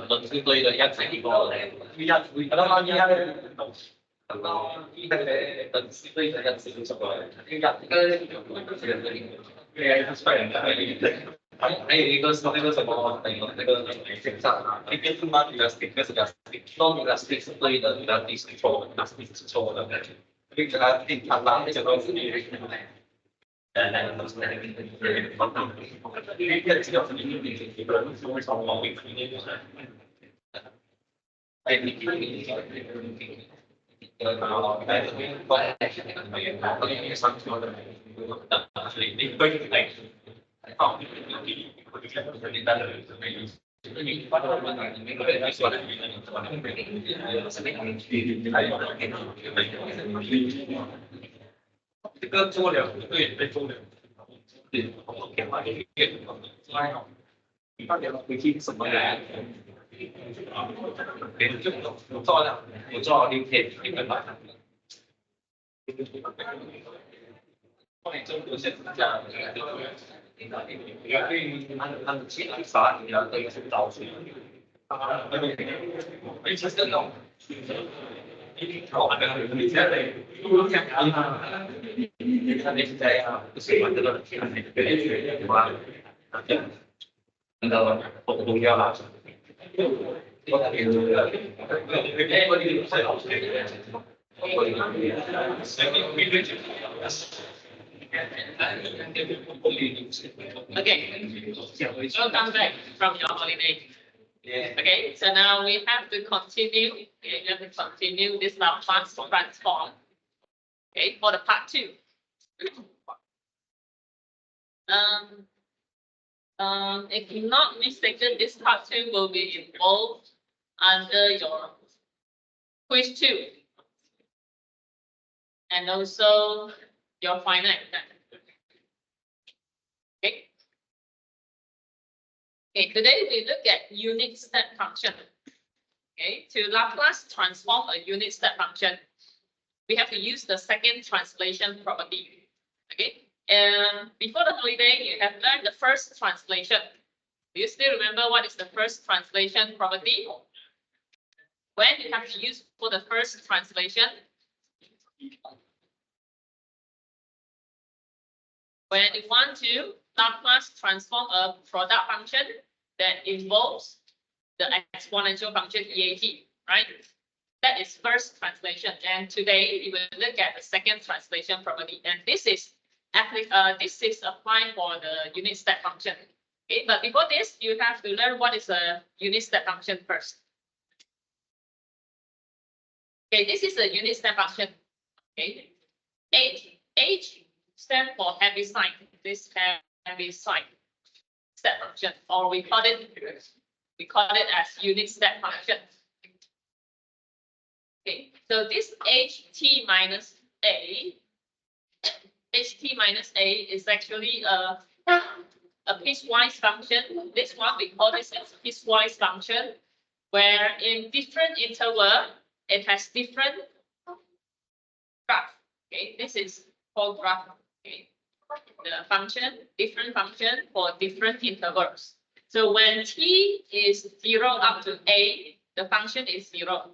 multiply the x equal这个做了，对，被做了。对，你到底要回去什么来？我做了，我做了6天，100块。后面中国现在这样，按其他法，你要这个是导出。其实这种。你现在不喜欢这个，那个不要了。Okay, welcome back from your holiday. Okay, so now we have to continue. Okay, we have to continue this Laplace transform. Okay, for the part 2. If you're not mistaken, this part 2 will be involved under your quiz 2 and also your final exam. Okay. Okay, today we look at unit step function. Okay, to Laplace transform a unit step function, we have to use the second translation property. Okay, and before the holiday, you have learned the first translation. Do you still remember what is the first translation property? When you have to use for the first translation? When you want to Laplace transform a product function that involves the exponential function EAT, right? That is first translation. And today we will look at the second translation property. And this is applying for the unit step function. Okay, but before this, you have to learn what is a unit step function first. Okay, this is a unit step function. Okay, H stands for Heaviside. This Heaviside step function, or we call it as unit step function. Okay, so this ht minus a is actually a piecewise function. This one we call this as piecewise function, where in different interval it has different graph. Okay, this is called graph. Okay, the function, different function for different intervals. So when t is 0 up to a, the function is 0.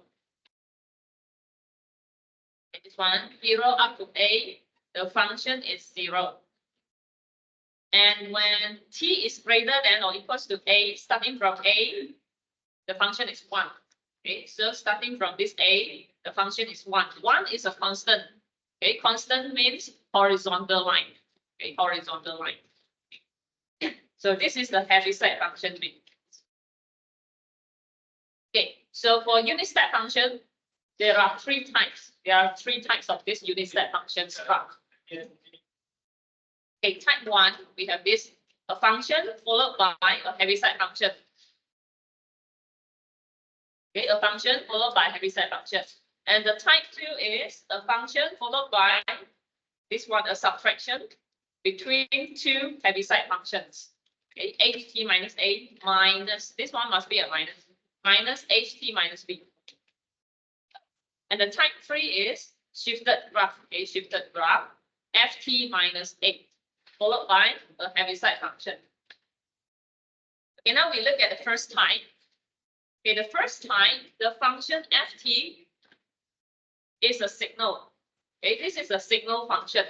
This one, 0 up to a, the function is 0. And when t is greater than or equals to a, starting from a, the function is 1. Okay, so starting from this a, the function is 1. 1 is a constant. Okay, constant means horizontal line. Okay, horizontal line. So this is the Heaviside function. Okay, so for unit step function, there are 3 types. There are 3 types of this unit step function graph. Okay, type 1, we have this, a function followed by a Heaviside function. Okay, a function followed by Heaviside function. And the type 2 is a function followed by this one, a subtraction between 2 Heaviside functions. Okay, ht minus a minus, this one must be a minus ht minus b. And the type 3 is shifted graph. Okay, shifted graph, ft minus a, followed by a Heaviside function. Okay, now we look at the first type. Okay, the first time the function ft is a signal. Okay, this is a signal function.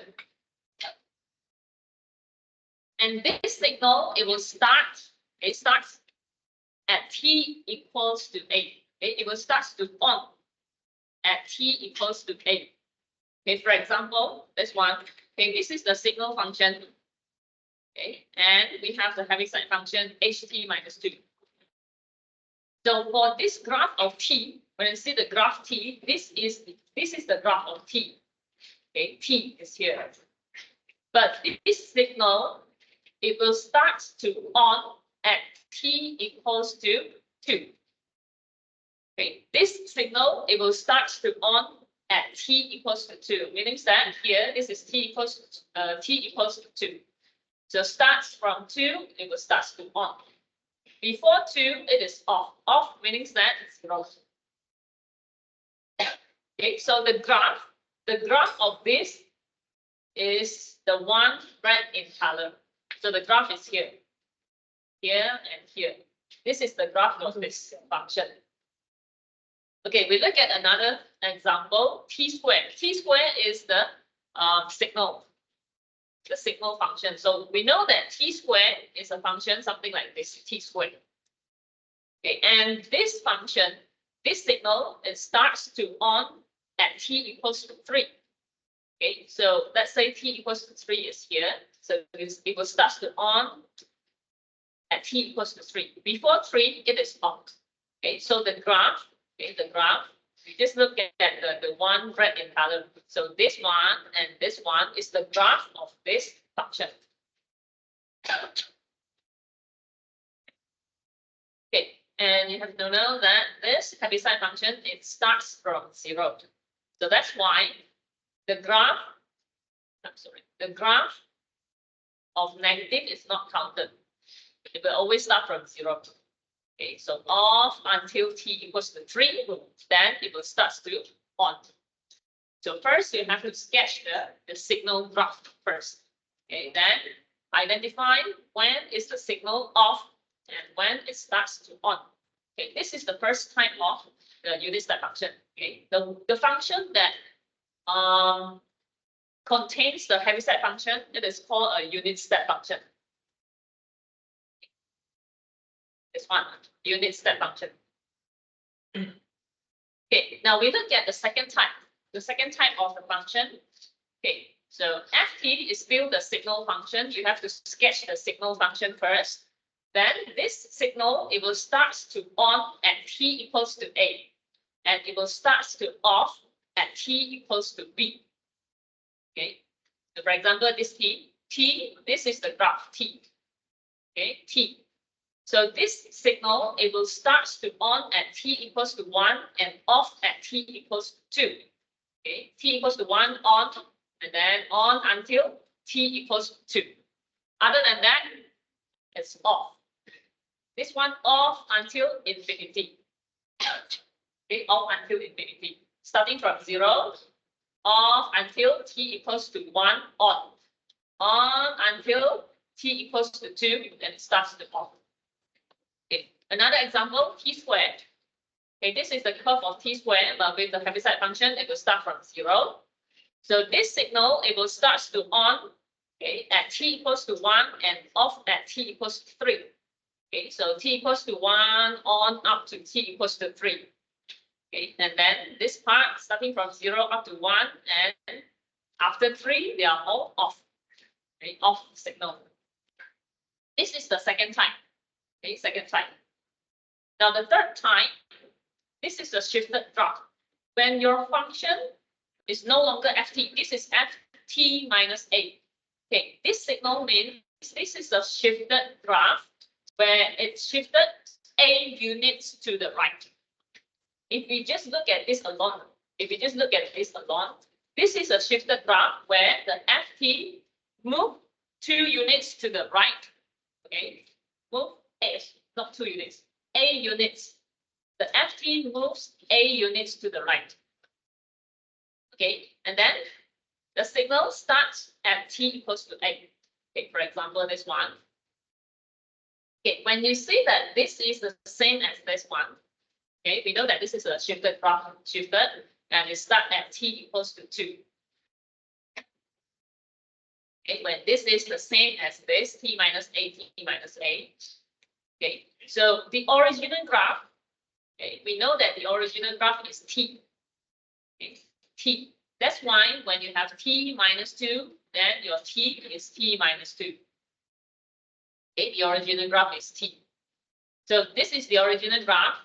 And this signal, it will start, it starts at t equals to a. Okay, it will start to on at t equals to a. Okay, for example, this one. Okay, this is the signal function. Okay, and we have the Heaviside function ht minus 2. So for this graph of t, when you see the graph t, this is the graph of t. Okay, t is here. But this signal, it will start to on at t equals to 2. Okay, this signal, it will start to on at t equals to 2, meaning that here, this is t equals to 2. So starts from 2, it will start to on. Before 2, it is off. Off meaning that it's 0. Okay, so the graph of this is the one red in color. So the graph is here, and here. This is the graph of this function. Okay, we look at another example, t squared. T squared is the signal function. So we know that t squared is a function something like this, t squared. Okay, and this function, this signal, it starts to on at t equals to 3. Okay, so let's say t equals to 3 is here. So it will start to on at t equals to 3. Before 3, it is on. Okay, so the graph, we just look at the one red in color. So this one and this one is the graph of this function. Okay, and you have to know that this Heaviside function, it starts from 0. So that's why the graph of negative is not counted. It will always start from 0. Okay, so off until t equals to 3, then it will start to on. So first you have to sketch the signal graph first. Okay, then identify when is the signal off and when it starts to on. Okay, this is the first type of the unit step function. Okay, the function that contains the Heaviside function, it is called a unit step function. This one, unit step function. Okay, now we look at the second type. The second type of the function. Okay, so ft is still the signal function. You have to sketch the signal function first. Then this signal, it will start to on at t equals to a, and it will start to off at t equals to b. Okay, so for example, this t, this is the graph t. Okay, t. So this signal, it will start to on at t equals to 1 and off at t equals to 2. Okay, t equals to 1 on, and then on until t equals to 2. Other than that, it's off. This one off until infinity. Okay, off until infinity. Starting from 0, off until t equals to 1 on until t equals to 2, then it starts to off. Okay, another example, t squared. Okay, this is the curve of t squared, but with the Heaviside function, it will start from 0. So this signal, it will start to on, okay, at t equals to 1 and off at t equals to 3. Okay, so t equals to 1 on up to t equals to 3. Okay, and then this part starting from 0 up to 1, and after 3, they are all off. Okay, off signal. This is the second type. Okay, second type. Now the third type, this is the shifted graph. When your function is no longer ft, this is ft minus a. Okay, this signal means this is a shifted graph where it's shifted a units to the right. If we just look at this alone, this is a shifted graph where the ft move 2 units to the right. Okay, move a, not 2 units, a units. The ft moves a units to the right. Okay, and then the signal starts at t equals to a. Okay, for example, this one. Okay, when you see that this is the same as this one, Okay, we know that this is a shifted graph, and it starts at t equals to 2. Okay, when this is the same as this, t minus a, t minus a. Okay, so the original graph, okay, we know that the original graph is t. Okay, t. That's why when you have t minus 2, then your t is t minus 2. Okay, the original graph is t. So this is the original graph.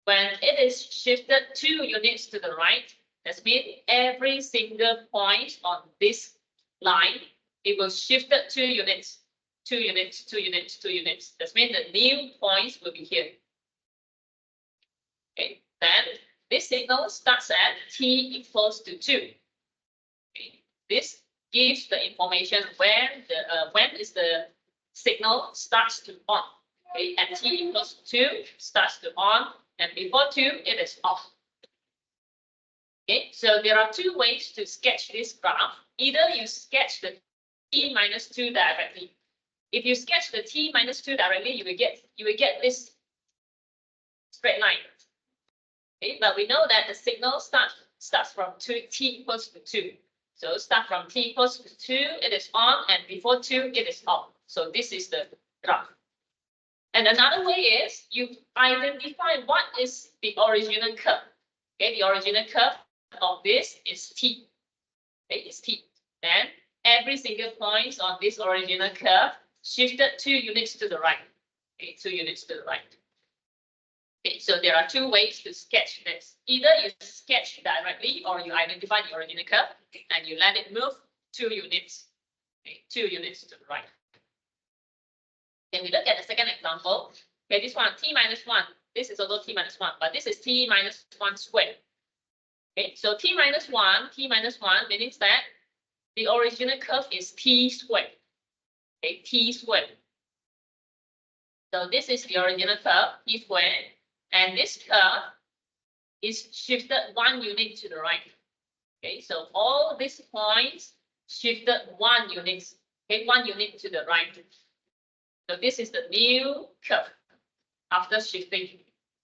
When it is shifted 2 units to the right, that means every single point on this line, it will shift 2 units, 2 units, 2 units, 2 units. That means the new points will be here. Okay, then this signal starts at t equals to 2. Okay, this gives the information when is the signal starts to on. Okay, at t equals to 2 starts to on, and before 2 it is off. Okay, so there are 2 ways to sketch this graph. Either you sketch the t minus 2 directly. If you sketch the t minus 2 directly, you will get this straight line. Okay, but we know that the signal starts from t equals to 2. So start from t equals to 2, it is on, and before 2, it is off. So this is the graph. And another way is you identify what is the original curve. Okay, the original curve of this is t. Okay, it's t. Then every single point on this original curve shifted 2 units to the right. Okay, 2 units to the right. Okay, so there are 2 ways to sketch this. Either you sketch directly or you identify the original curve and you let it move 2 units. Okay, 2 units to the right. Then we look at the second example. Okay, this one, t minus 1. This is also t minus 1, but this is t minus 1 squared. Okay, so t minus 1 means that the original curve is t squared. Okay, t squared. So this is the original curve, t squared, and this curve is shifted 1 unit to the right. Okay, so all these points shifted 1 unit. Okay, 1 unit to the right. So this is the new curve after shifting.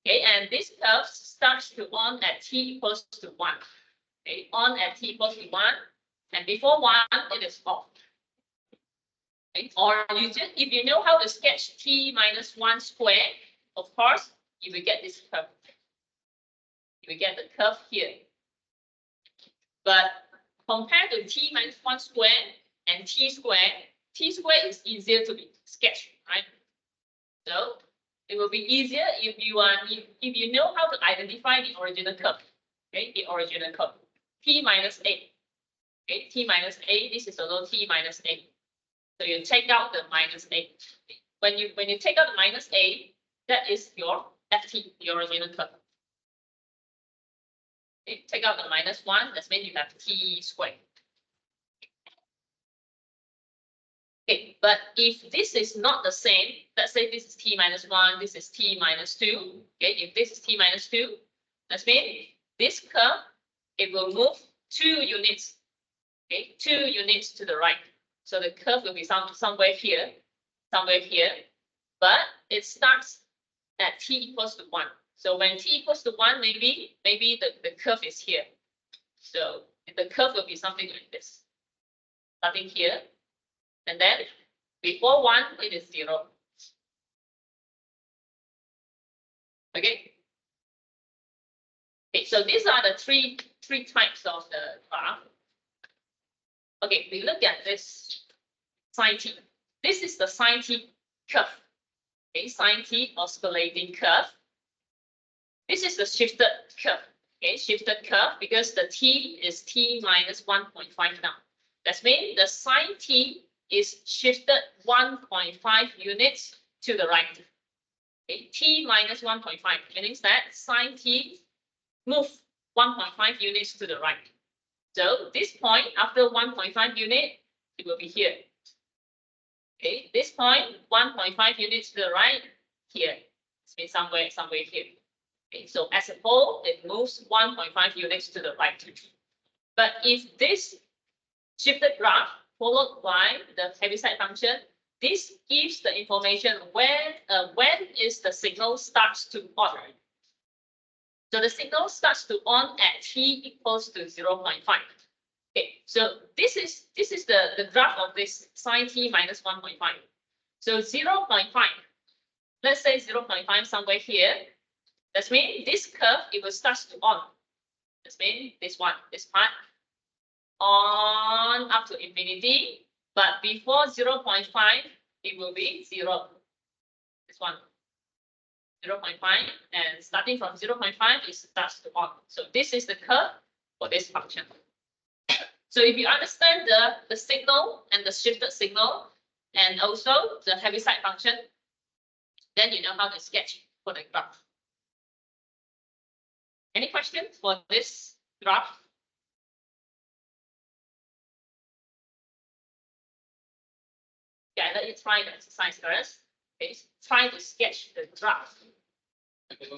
Okay, and this curve starts to on at t equals to 1. Okay, on at t equals to 1, and before 1, it is off. Okay, or you just, if you know how to sketch t minus 1 squared, of course, you will get this curve. You will get the curve here. But compared to t minus 1 squared and t squared is easier to be sketched, right? So it will be easier if you know how to identify the original curve. Okay, the original curve. T minus a. Okay, t minus a. This is also t minus a. So you take out the minus a. When you take out the minus a, that is your ft, the original curve. Okay, take out the minus 1. That means you have t squared. Okay, but if this is not the same, let's say this is t minus 1, this is t minus 2. Okay, if this is t minus 2, that means this curve, it will move 2 units. Okay, 2 units to the right. So the curve will be somewhere here, but it starts at t equals to 1. So when t equals to 1, maybe the curve is here. So the curve will be something like this, starting here. And then before 1, it is 0. Okay. Okay, so these are the three types of the graph. Okay, we look at this sine t. This is the sine t curve. Okay, sine t oscillating curve. This is the shifted curve. Okay, shifted curve because the t is t minus 1.5 now. That means the sine t is shifted 1.5 units to the right. Okay, t minus 1.5 means that sine t move 1.5 units to the right. So this point after 1.5 unit, it will be here. Okay, this point 1.5 units to the right here. It's been somewhere here. Okay, so as a whole, it moves 1.5 units to the right. But if this shifted graph followed by the Heaviside function, this gives the information when is the signal starts to on. So the signal starts to on at t equals to 0.5. Okay, so this is the graph of this sine t minus 1.5. So 0.5, let's say 0.5 somewhere here. That means this curve, it will start to on. That means this one, this part, on up to infinity. But before 0.5, it will be 0. This one, 0.5, and starting from 0.5, it starts to on. So this is the curve for this function. So if you understand the signal and the shifted signal, and also the Heaviside function, then you know how to sketch for the graph. Any questions for this graph? Yeah, let you try the exercise first. Okay, try to sketch the graph. Okay,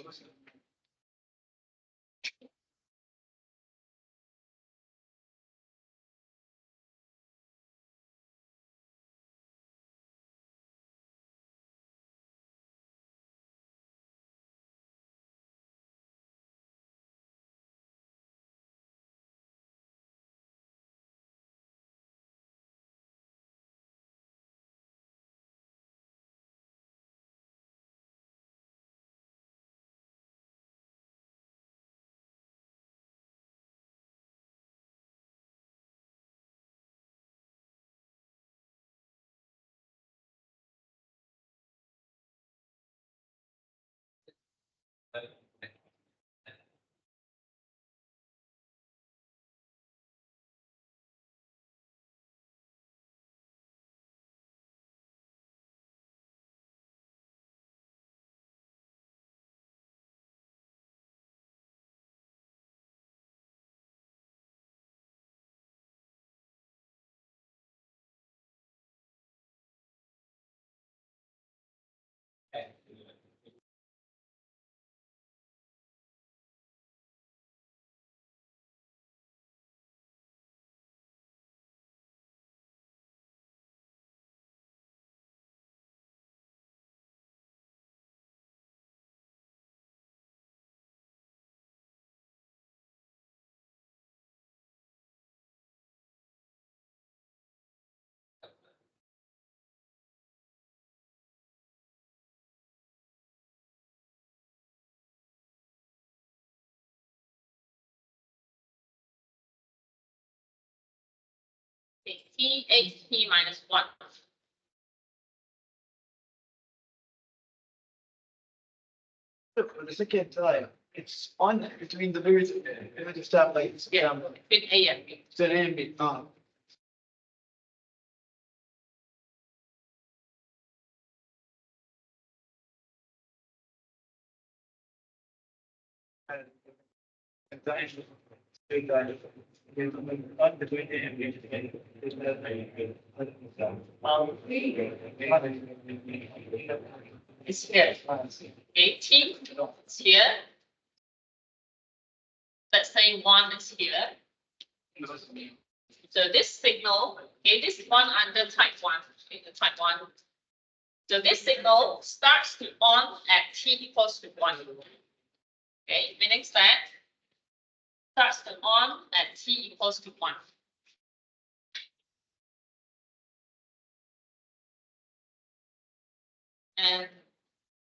t minus 1. For the second time, it's on between the various satellites. Yeah, between A and B. So A and B. And on between A and B. It's here. Okay, t is here. Let's say 1 is here. So this signal, okay, this one under type 1, okay, the type 1. So this signal starts to on at t equals to 1. Okay, meaning that starts to on at t equals to 1. And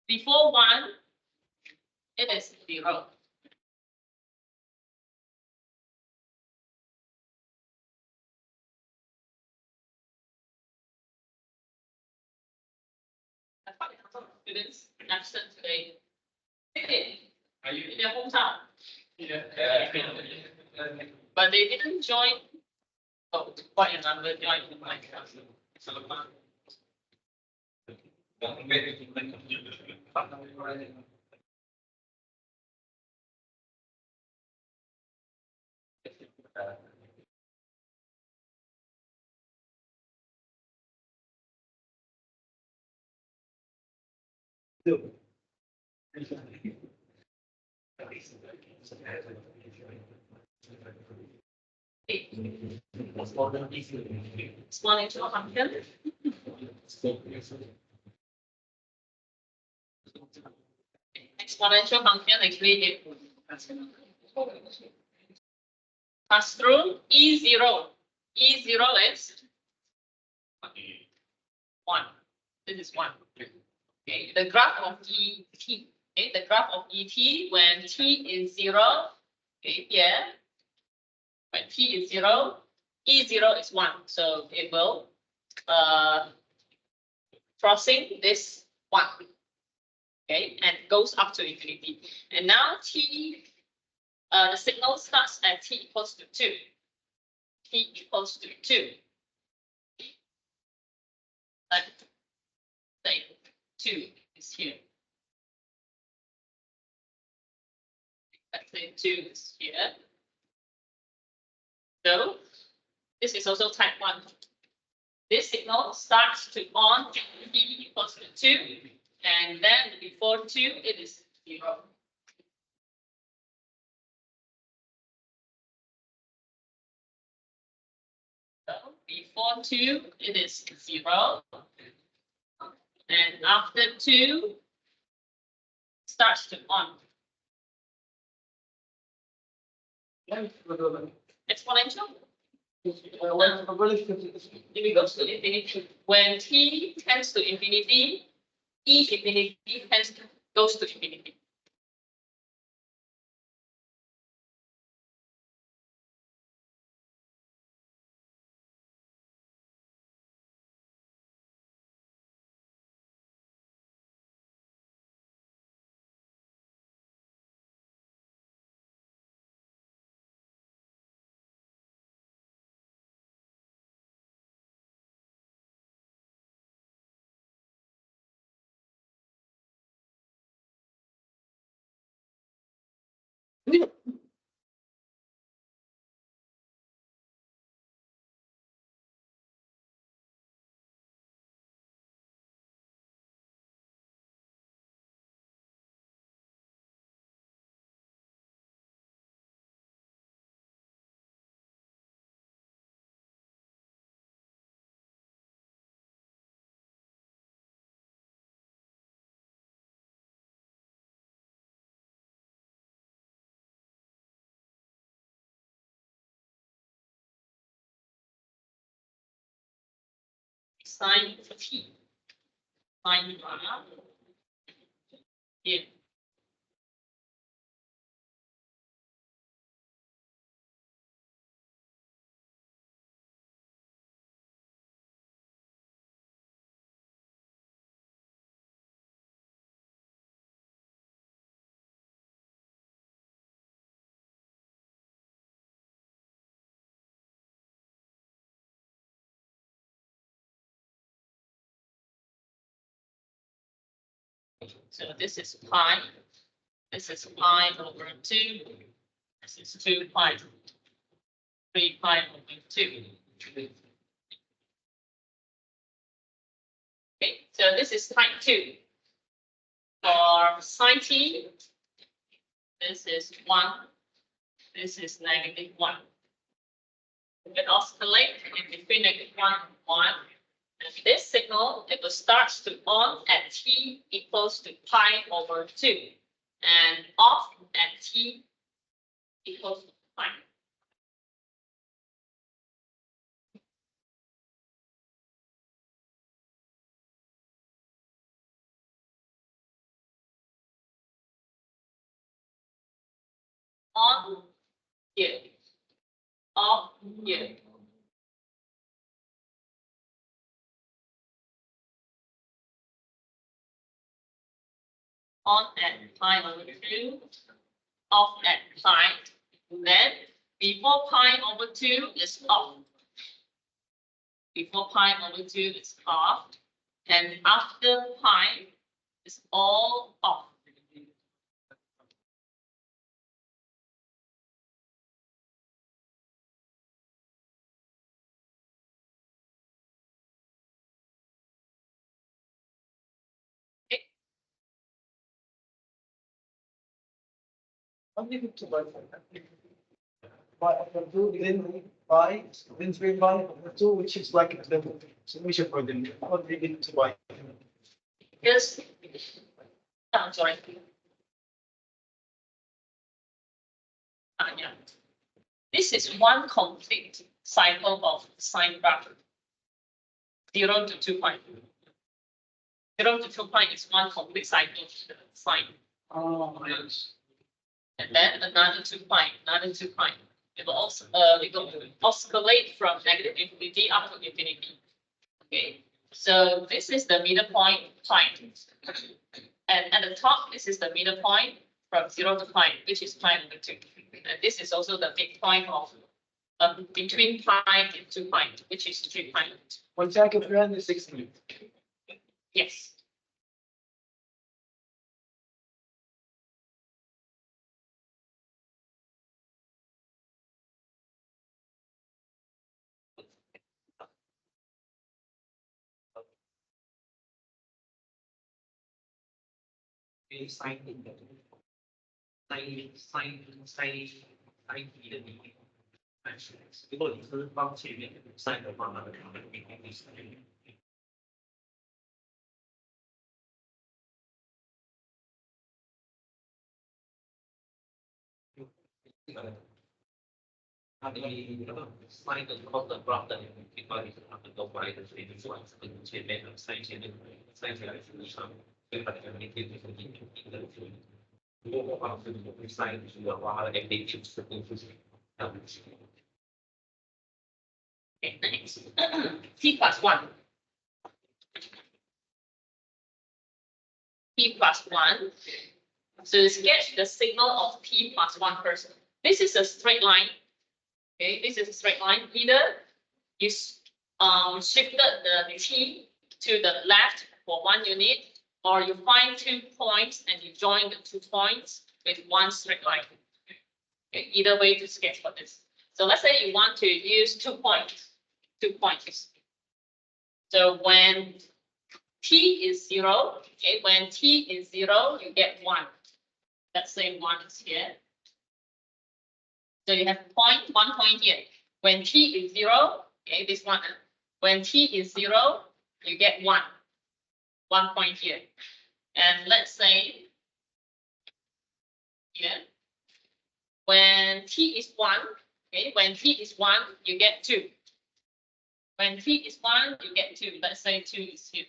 before 1, it is 0. I thought a couple of students absent today. Are you? In their hometown, Yeah. but they didn't join. Oh, quite a number joined in my class. Exponential function. Exponential function actually Pass through E0. E0 is 1. This is 1. Okay, the graph of ET. Okay, the graph of ET when t is 0. Okay, here. When t is 0, E0 is 1. So it will crossing this 1. Okay, and goes up to infinity. And now the signal starts at t equals to 2. T equals to 2. Let's say 2 is here. Let's say 2 is here. So this is also type 1. This signal starts to on t equals to 2, and then before 2 it is 0. So before 2 it is 0, and after 2 starts to on. Exponential. If it goes to infinity, when t tends to infinity, e infinity goes to infinity. Sine for t. Sine here. So this is pi. This is pi over 2. This is 2 pi. 3 pi over 2. Okay, so this is type 2. For sine t, this is 1. This is -1. It oscillates in between -1 and 1. And this signal, it will start to on at t equals to pi over 2 and off at t equals to pi. On here, off here. On at pi over 2, off at pi. Then before pi over 2 is off. Before pi over 2 is off. And after pi is all off. Then 3 pi over 2, which is like the solution for them. Not really to y. Because, I'm sorry. Yeah. This is one complete cycle of sine graph. 0 to 2 pi. 0 to 2 pi is one complete cycle of the sine. Oh, yes. And then another 2 pi, another 2 pi. It will oscillate from negative infinity up to infinity. Okay, so this is the middle point pi. And at the top, this is the middle point from 0 to pi, which is pi over 2. And this is also the midpoint of between pi and 2 pi, which is 3 pi. 1 second, 360. Yes. Sine thì的比例，如果你是放前面 sin 的话，那个它的比例是它的那个 sin 的 cos 的 graph 的地方，它们都摆的，所以就是往跟前面的 sin 前面 sin 起来是上，所以它的那个就是一个距离。如果我放是sin 的话，它的 m 就是就是这样子。Okay, next. T plus 1. T plus 1. So sketch the signal of T plus 1 first. This is a straight line. Okay, this is a straight line. Either you shifted the T to the left for 1 unit, or you find 2 points and you join the 2 points with 1 straight line. Okay, either way to sketch for this. So let's say you want to use 2 points. 2 points. So when T is 0, okay, when T is 0, you get 1. Let's say 1 is here. So you have 1 point here. When T is 0, okay, this one. When T is 0, you get 1. 1 point here. And let's say here, when T is 1, okay, when T is 1, you get 2. When T is 1, you get 2. Let's say 2 is here.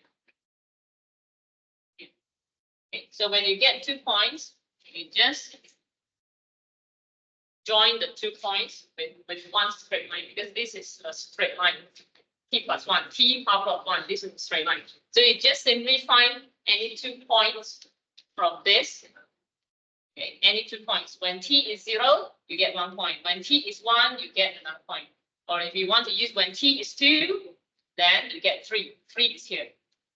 Okay, so when you get 2 points, you just join the 2 points with 1 straight line, because this is a straight line. T plus 1, T power of 1, this is a straight line. So you just simply find any 2 points from this. Okay, any 2 points. When T is 0, you get 1 point. When T is 1, you get another point. Or if you want to use when T is 2, then you get 3. 3 is here.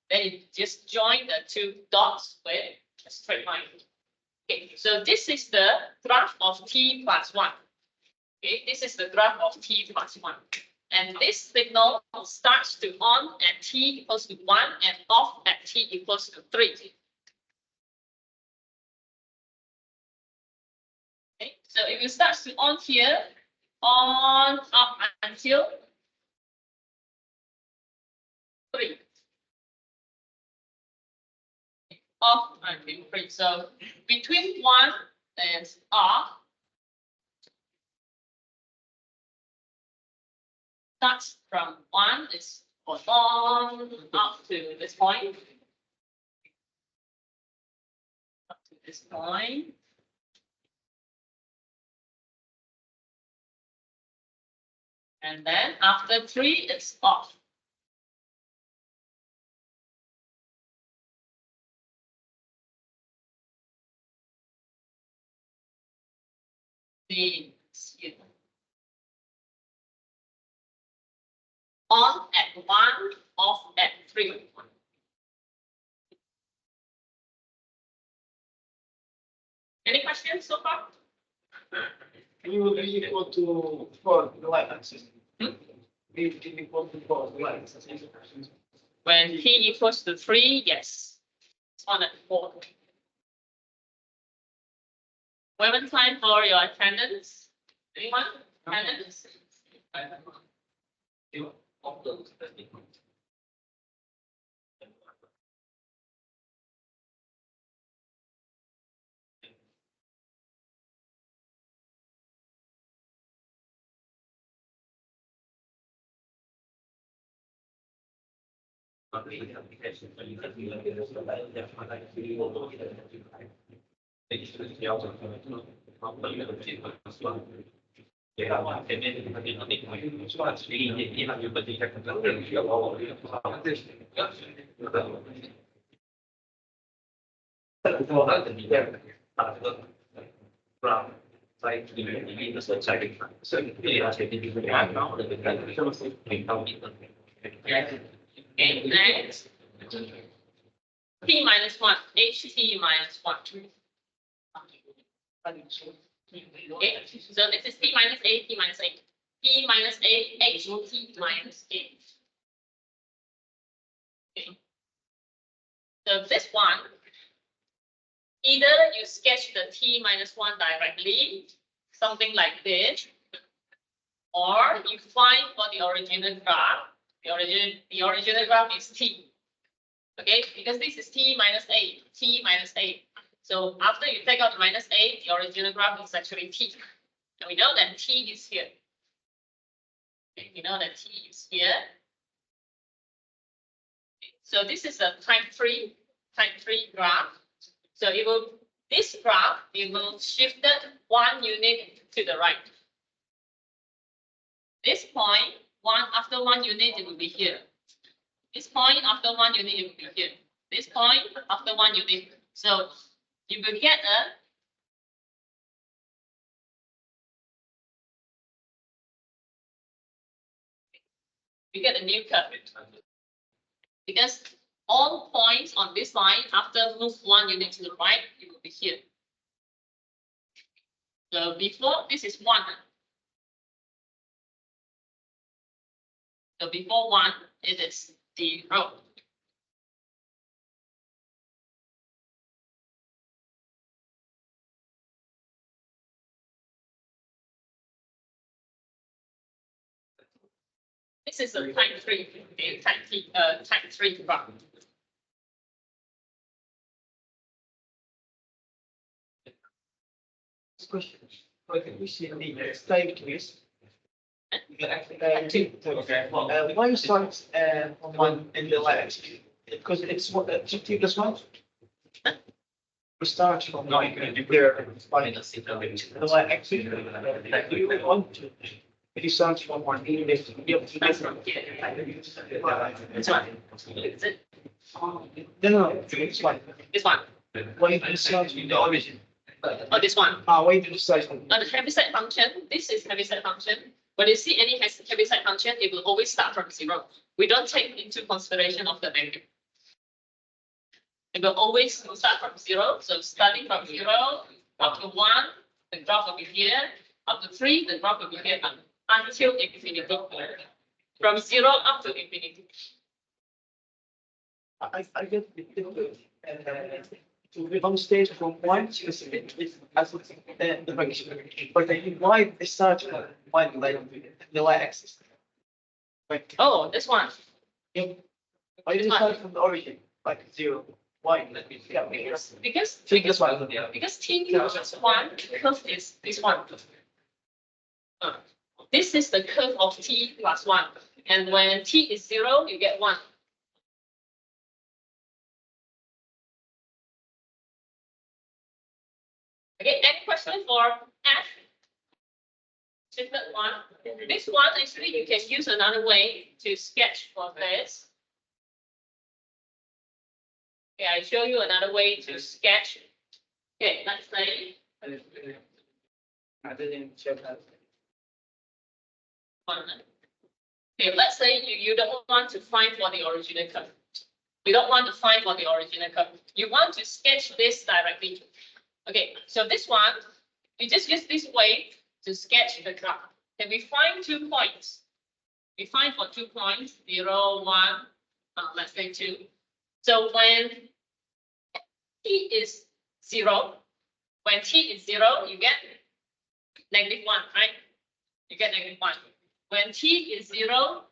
Then you just join the 2 dots with a straight line. Okay, so this is the graph of T plus 1. Okay, this is the graph of T plus 1. And this signal starts to on at T equals to 1 and off at T equals to 3. Okay, so if you start to on here, on up until 3. Off until 3. So between 1 and off, starts from 1 is on up to this point. Up to this point. And then after 3, it's off. On at 1, off at 3. Any questions so far? We will be equal to 4, the y-axis. We will be equal to 4, the y-axis. When T equals to 3, yes. It's on at 4. We have time for your attendance. Anyone? Attendance? Okay, next. T minus 1, HT minus 1. Okay, so this is T minus A, T minus A. T minus A, HT minus A. Okay. So this one, either you sketch the T minus 1 directly, something like this, or you find for the original graph. The original graph is T. Okay, because this is T minus A, T minus A. So after you take out the minus A, the original graph is actually T. And we know that T is here. Okay, we know that T is here. So this is a type 3 graph. So it will, this graph, it will shift it 1 unit to the right. This point, after 1 unit, it will be here. This point after 1 unit, it will be here. This point after 1 unit. So you will get a new curve. Because all points on this line, after move 1 unit to the right, it will be here. So before, this is 1. So before 1, it is 0. This is a type 3, okay, type 3 graph. Question. Okay, we see the type twist. Why you start on 1 in the left? Because it's what 2 plus 1. We start from there. The y-axis. You want to. If you start from 1, you have to That's right. That's right. Is it? No, it's one. This one. Why do you start from the origin? Or this one. Why do you start from? The Heaviside function, this is Heaviside function. When you see any Heaviside function, it will always start from 0. We don't take into consideration of the negative. It will always start from 0. So starting from 0 up to 1, the graph will be here. Up to 3, the graph will be here until infinity. From 0 up to infinity. I get to be on stage from 1 specific as the function. But then why they start from 1 like the y-axis? Like, Oh, this one. why do you start from the origin? Like 0. Why? Yeah, Because take this one. Because T plus 1 curve is this one. This is the curve of T plus 1. And when T is 0, you get 1. Okay, any question for F? Shifted one. This one, actually, you can use another way to sketch for this. Okay, I show you another way to sketch. Okay, let's say. I didn't check that. Okay, let's say you don't want to find for the original curve. You don't want to find for the original curve. You want to sketch this directly. Okay, so this one, we just use this way to sketch the graph. Can we find 2 points? We find for 2 points, 0, 1, let's say 2. So when T is 0, you get -1, right? You get -1. When T is 0,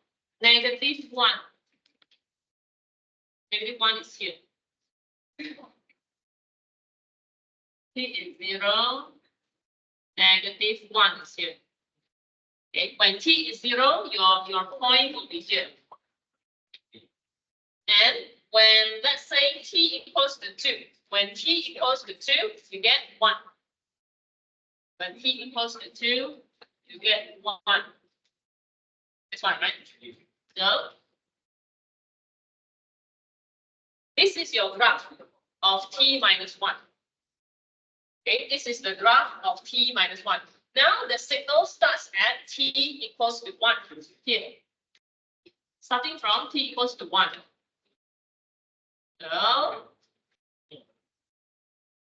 -1. -1 is here. T is 0, -1 is here. Okay, when T is 0, your point will be here. And when, let's say, t equals to 2, when t equals to 2, you get 1. When t equals to 2, you get 1. This one, right? So, this is your graph of t minus 1. Okay, this is the graph of t minus 1. Now the signal starts at t equals to 1 here. Starting from t equals to 1. So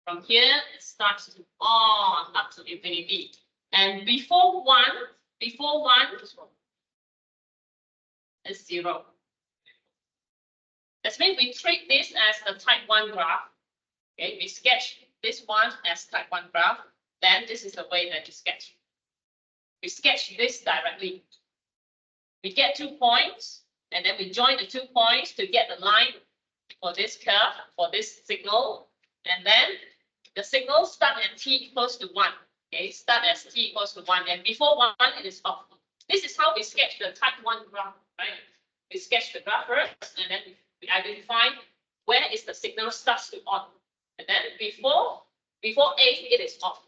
from here it starts to on up to infinity. And before 1 is 0. That means we treat this as the type 1 graph. Okay, we sketch this one as type 1 graph. Then this is the way that you sketch. We sketch this directly. We get 2 points, and then we join the 2 points to get the line for this curve, for this signal. And then the signal start at t equals to 1. Okay, start as t equals to 1, and before 1 it is off. This is how we sketch the type 1 graph, right? We sketch the graph first, and then we identify where is the signal starts to on. And then before A, it is off.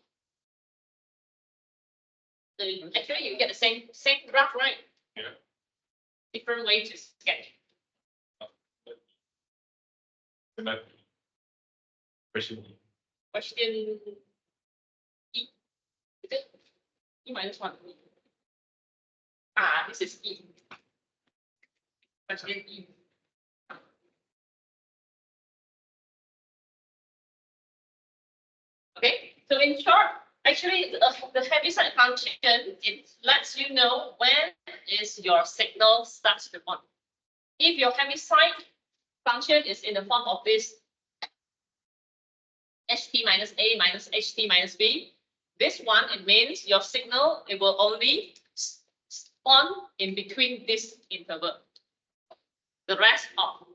So actually you get the same graph, right? Yeah. Different way to sketch. Question. Question E. Is it? E minus 1. This is E. Question E. Okay, so in short, actually the Heaviside function, it lets you know when is your signal starts to on. If your Heaviside function is in the form of this ht minus a minus ht minus b, this one, it means your signal, it will only spawn in between this interval. The rest off.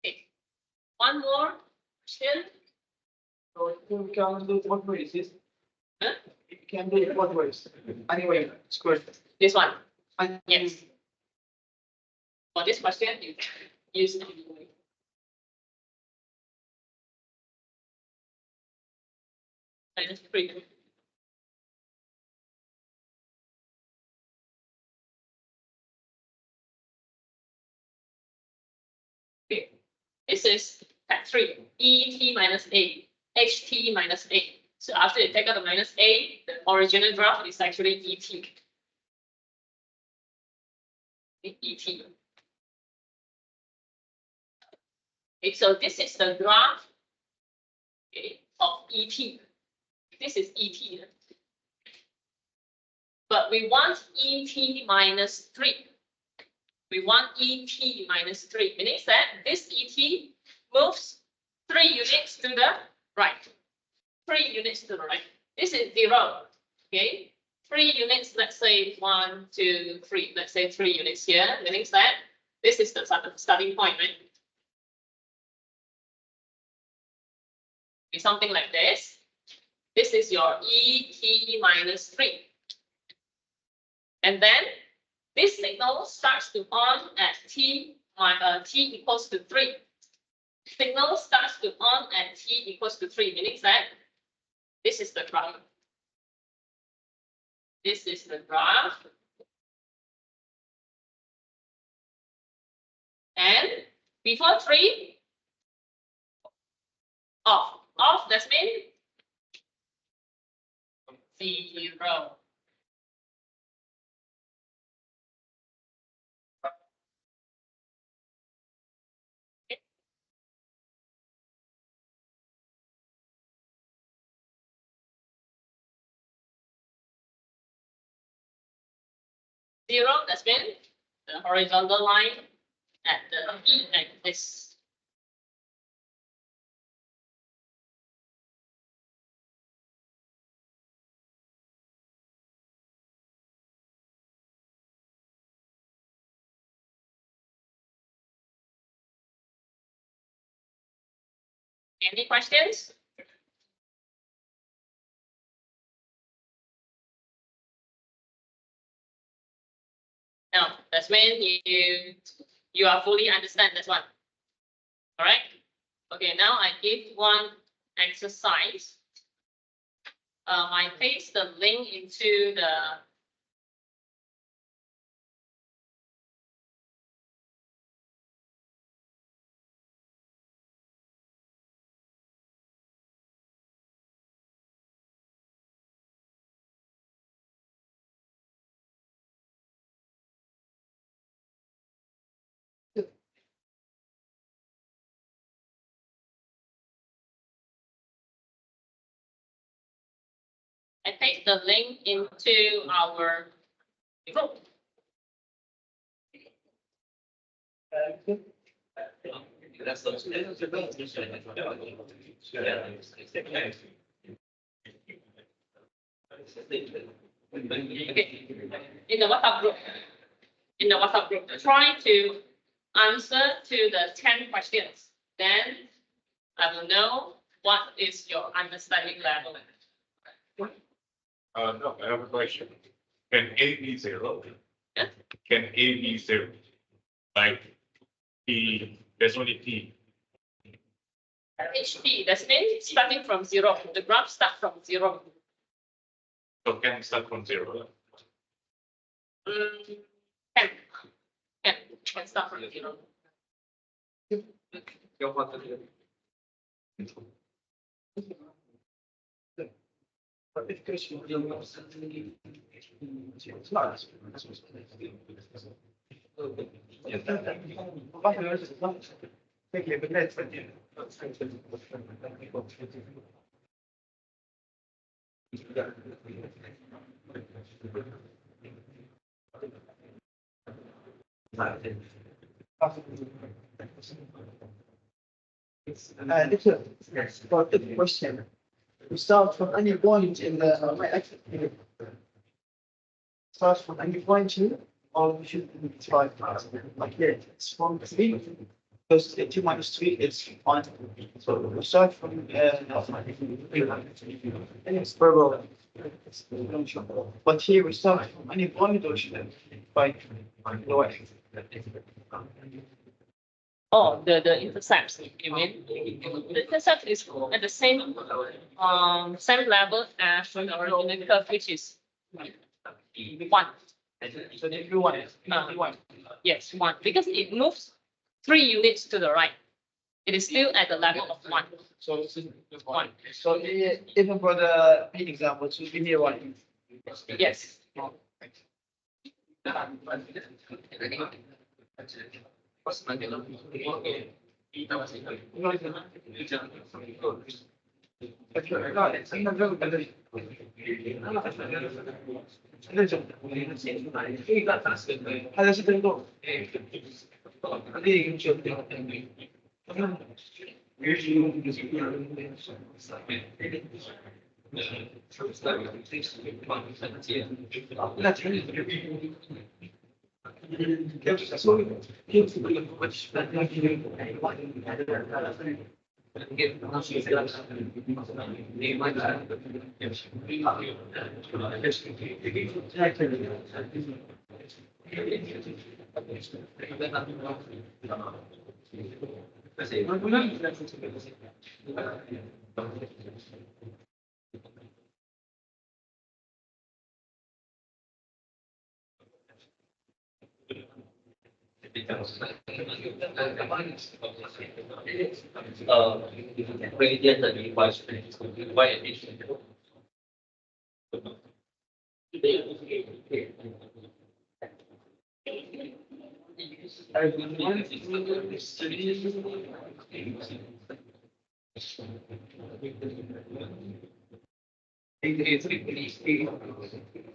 Okay, one more question. So you can do it both ways. Yes? Huh? You can do it both ways. Anyway, square. This one. And Yes. For this question, you use anyway. Minus 3. Okay. This is at 3. Et minus a. Ht minus a. So after you take out the minus a, the original graph is actually Et. Et. Okay, so this is the graph, okay, of Et. This is Et. But we want Et minus 3. We want Et minus 3, meaning that this Et moves 3 units to the right. 3 units to the right. This is 0. Okay. 3 units, let's say 1, 2, 3. Let's say 3 units here, meaning that this is the starting point, right? Something like this. This is your Et minus 3. And then this signal starts to on at t equals to 3. Signal starts to on at t equals to 3, meaning that this is the graph. This is the graph. And before 3, off. Off, that means 0. Okay. 0, that means the horizontal line at the E like this. Any questions? No, That's when you are fully understand this one. All right. Okay, now I give one exercise. I paste the link into the I paste the link into our group. Okay. In the WhatsApp group. In the WhatsApp group, try to answer to the 10 questions. Then I will know what is your understanding level. No, I have a question. Can A be zero? Yeah. Can A be zero? Like P, there's only P. HP, that's means starting from 0. The graph starts from 0. So can it start from zero? Can. Can start from 0. This is for the question. We start from any point in the right axis. Start from any point here, or we should try like here. It's from 3 because 2 minus 3 is 1. So we start from it's verbal. But here we start from any point or should by the way. Oh, the intercepts, you mean? The intercept is at the same level as the original curve, which is 1. So the blue one is one. Yes, 1, because it moves 3 units to the right. It is still at the level of 1. So it's 1. So even for the P example, it should be here 1. Yes. هذا شكل الضوء. لا gradient that requires quite efficient.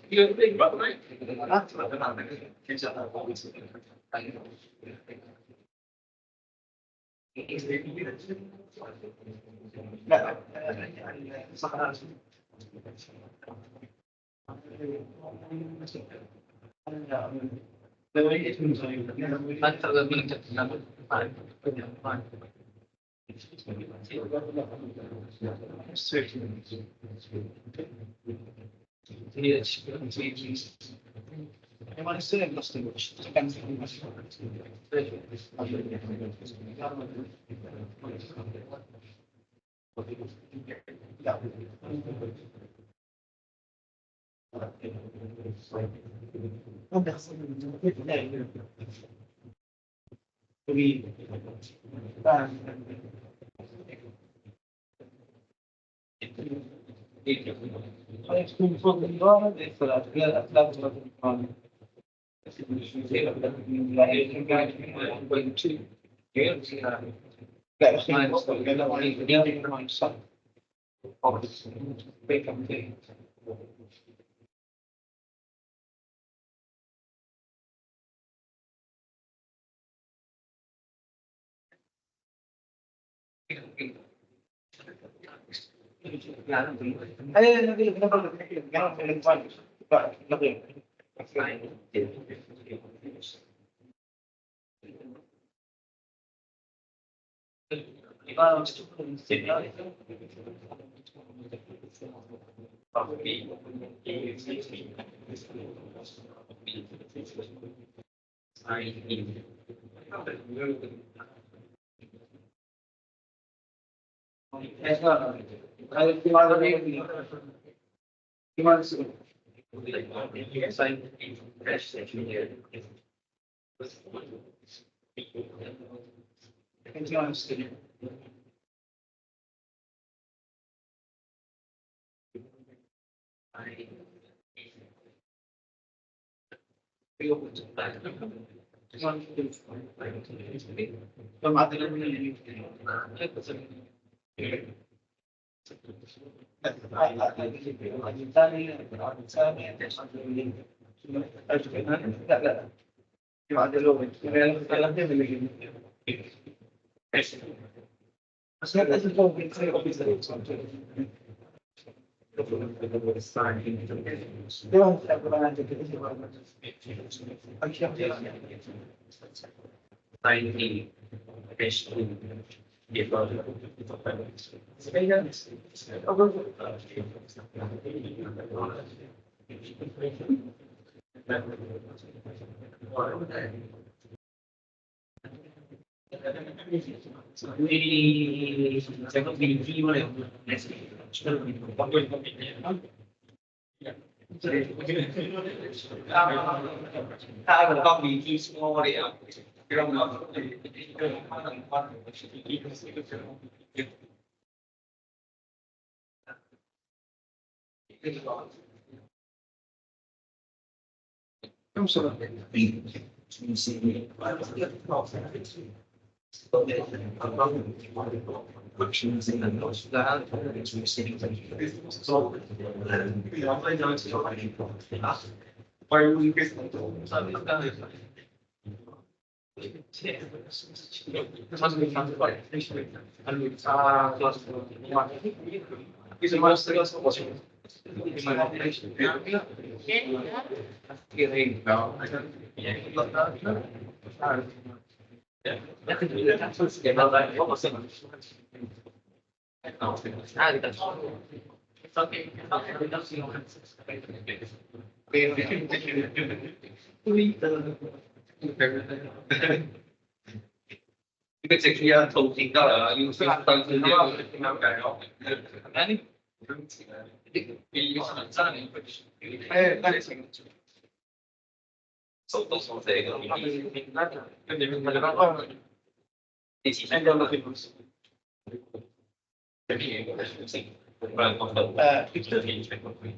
You're a big rock, right? I want to say I'm lost in which depends on yeah. Oh, that's we it's been from the law, it's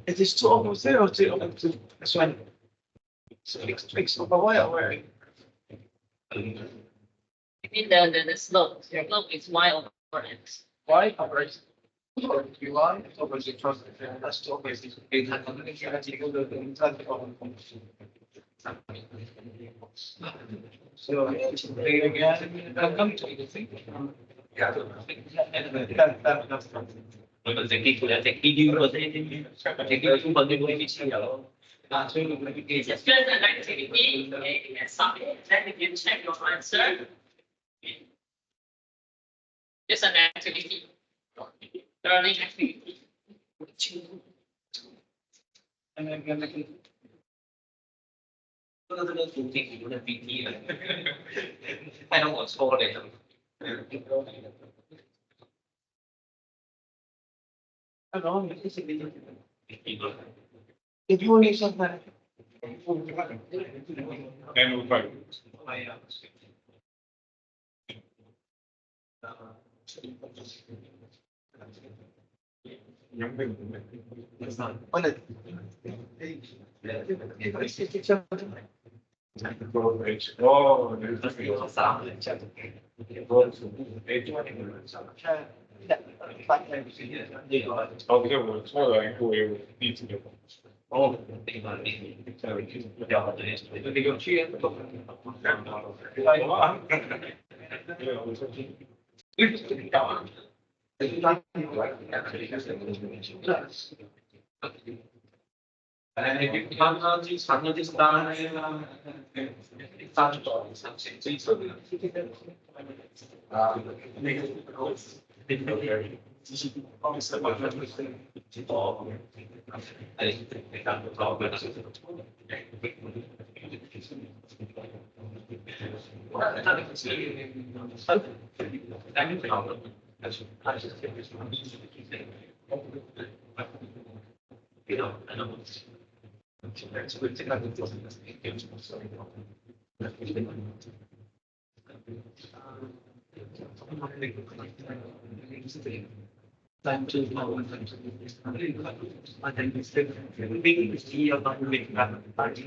it is 2 over 0, 2 over 2. That's when it's over where. I mean the slope. Slope is y over x. Why? Operation. Why? Operation trust. That's 2 over 0. So again, come to the thing. Just an activity, okay, and submit, then you can check your answer. Just an activity. Learning activity. And then 这个途径有点 BT 了，太让我错了。然后你是谁的？一个你不会上班。And five. 哎呀，完了。Oh, 有三人这样。OK，我错了，因为我第几个？哦，那个不掉了，对，那个去。哎，他最长的就是当那个上线最长的啊，那个机器方式嘛，哦，哎，那个高个是。那个是，那个好的，还是比较难的。这个就是点什么时候？但这套问题是并不要到明白大家。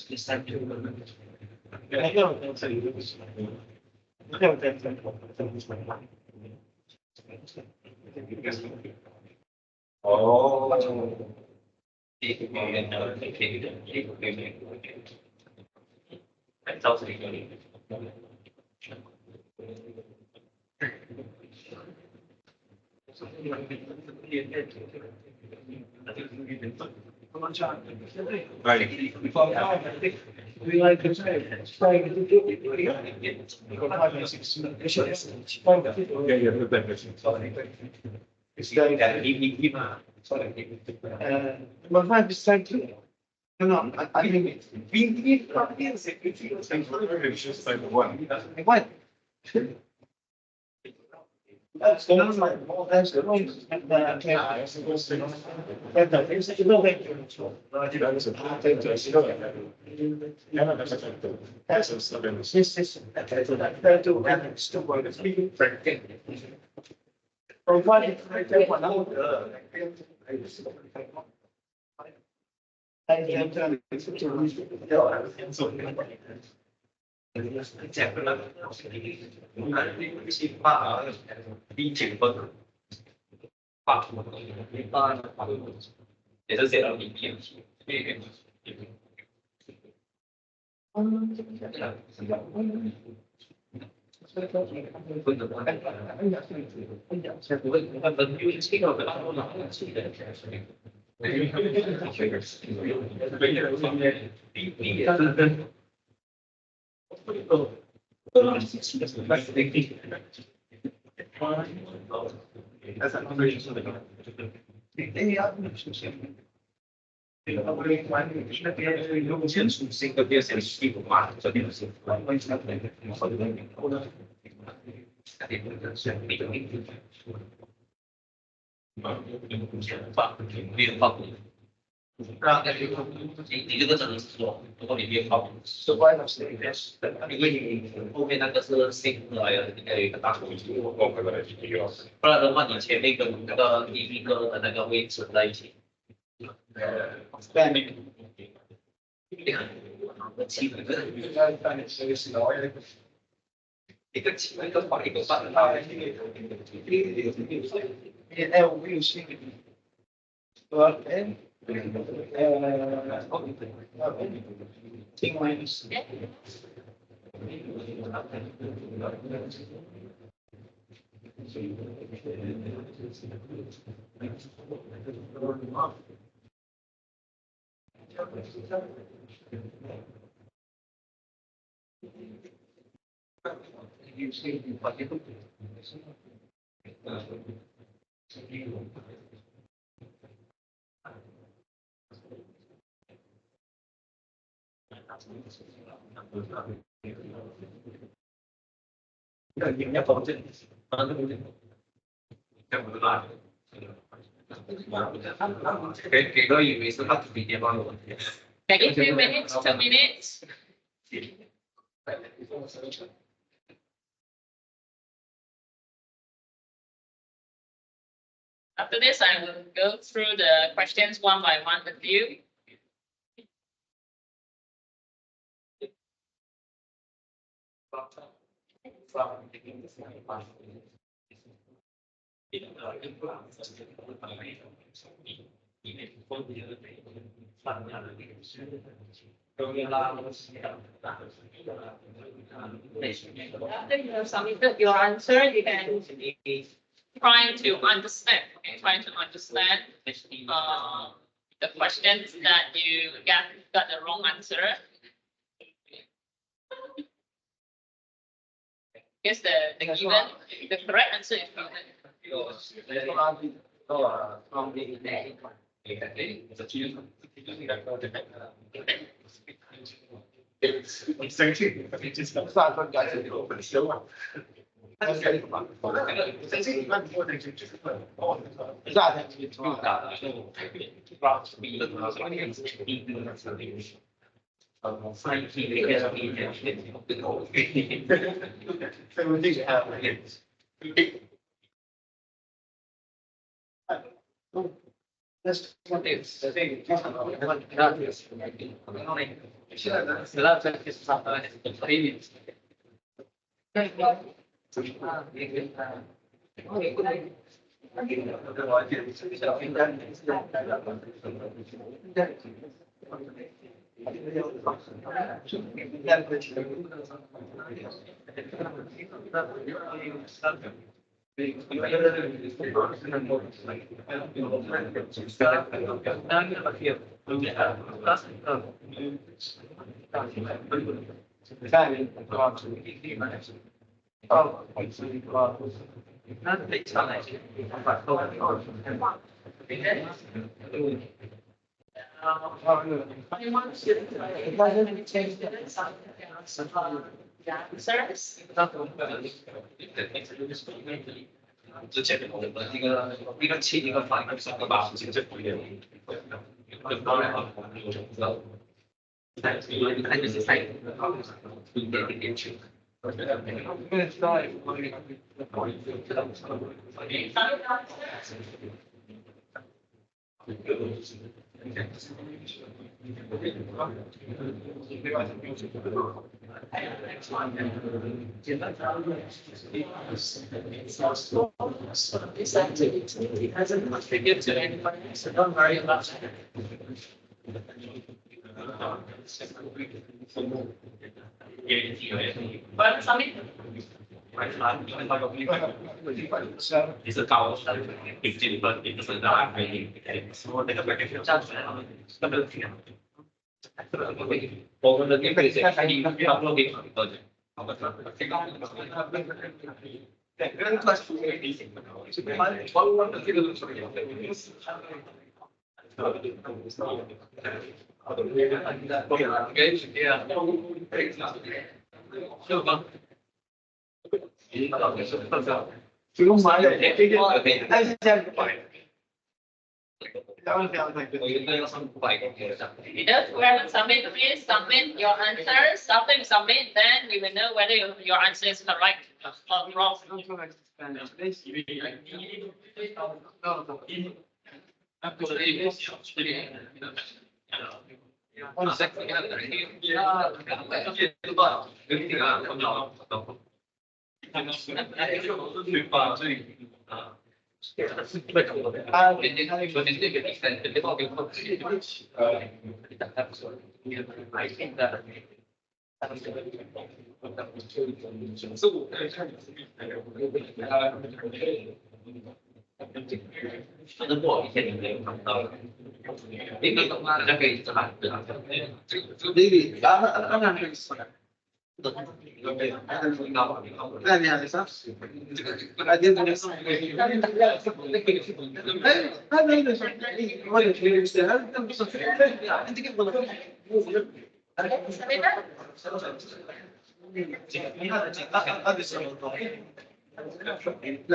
第三句问题。哦，第一个语言的第一个语言，来造成一个。But 5% too. No, I think we confidence it. It's just like one. What? That's the number. That's the one. Provided I take one out. Để tôi sẽ làm những gì sinh cái sẽ đi của bạn cho nên là liên phong ra cái你这个只能是说，如果你约炮，是外头是因为你后面那个是新来的，应该有一个大数据，不然的话，你前面跟那个第一个的那个位置在一起。一个七一个八一个八，É o Wilson. Tem mais. Cái đó以为是他自己地方有问题。 Can you 2 minutes, 2 minutes? After this, I will go through the questions one by one with you. After you have submitted your answer, you can try to understand, okay, try to understand the questions that you got the wrong answer. Guess the given, the correct answer is given. Answers. 之前的那个一个七一个反一个三个八，其实这不一样。当然了，我就不知道。但是因为它就是在一点一点去。This activity hasn't contributed to anybody, so don't worry about it. Well, submit. 你是高平均分，你不是拿可以说那个本来就这样子，那么我们的那个还一个要落地很多的，好吧？这个对，跟他说这个理解，我这个是是吗？不用买了，这个但是这样快。If you haven't submitted, please submit your answers. After you submit, then we will know whether your answer is correct or wrong.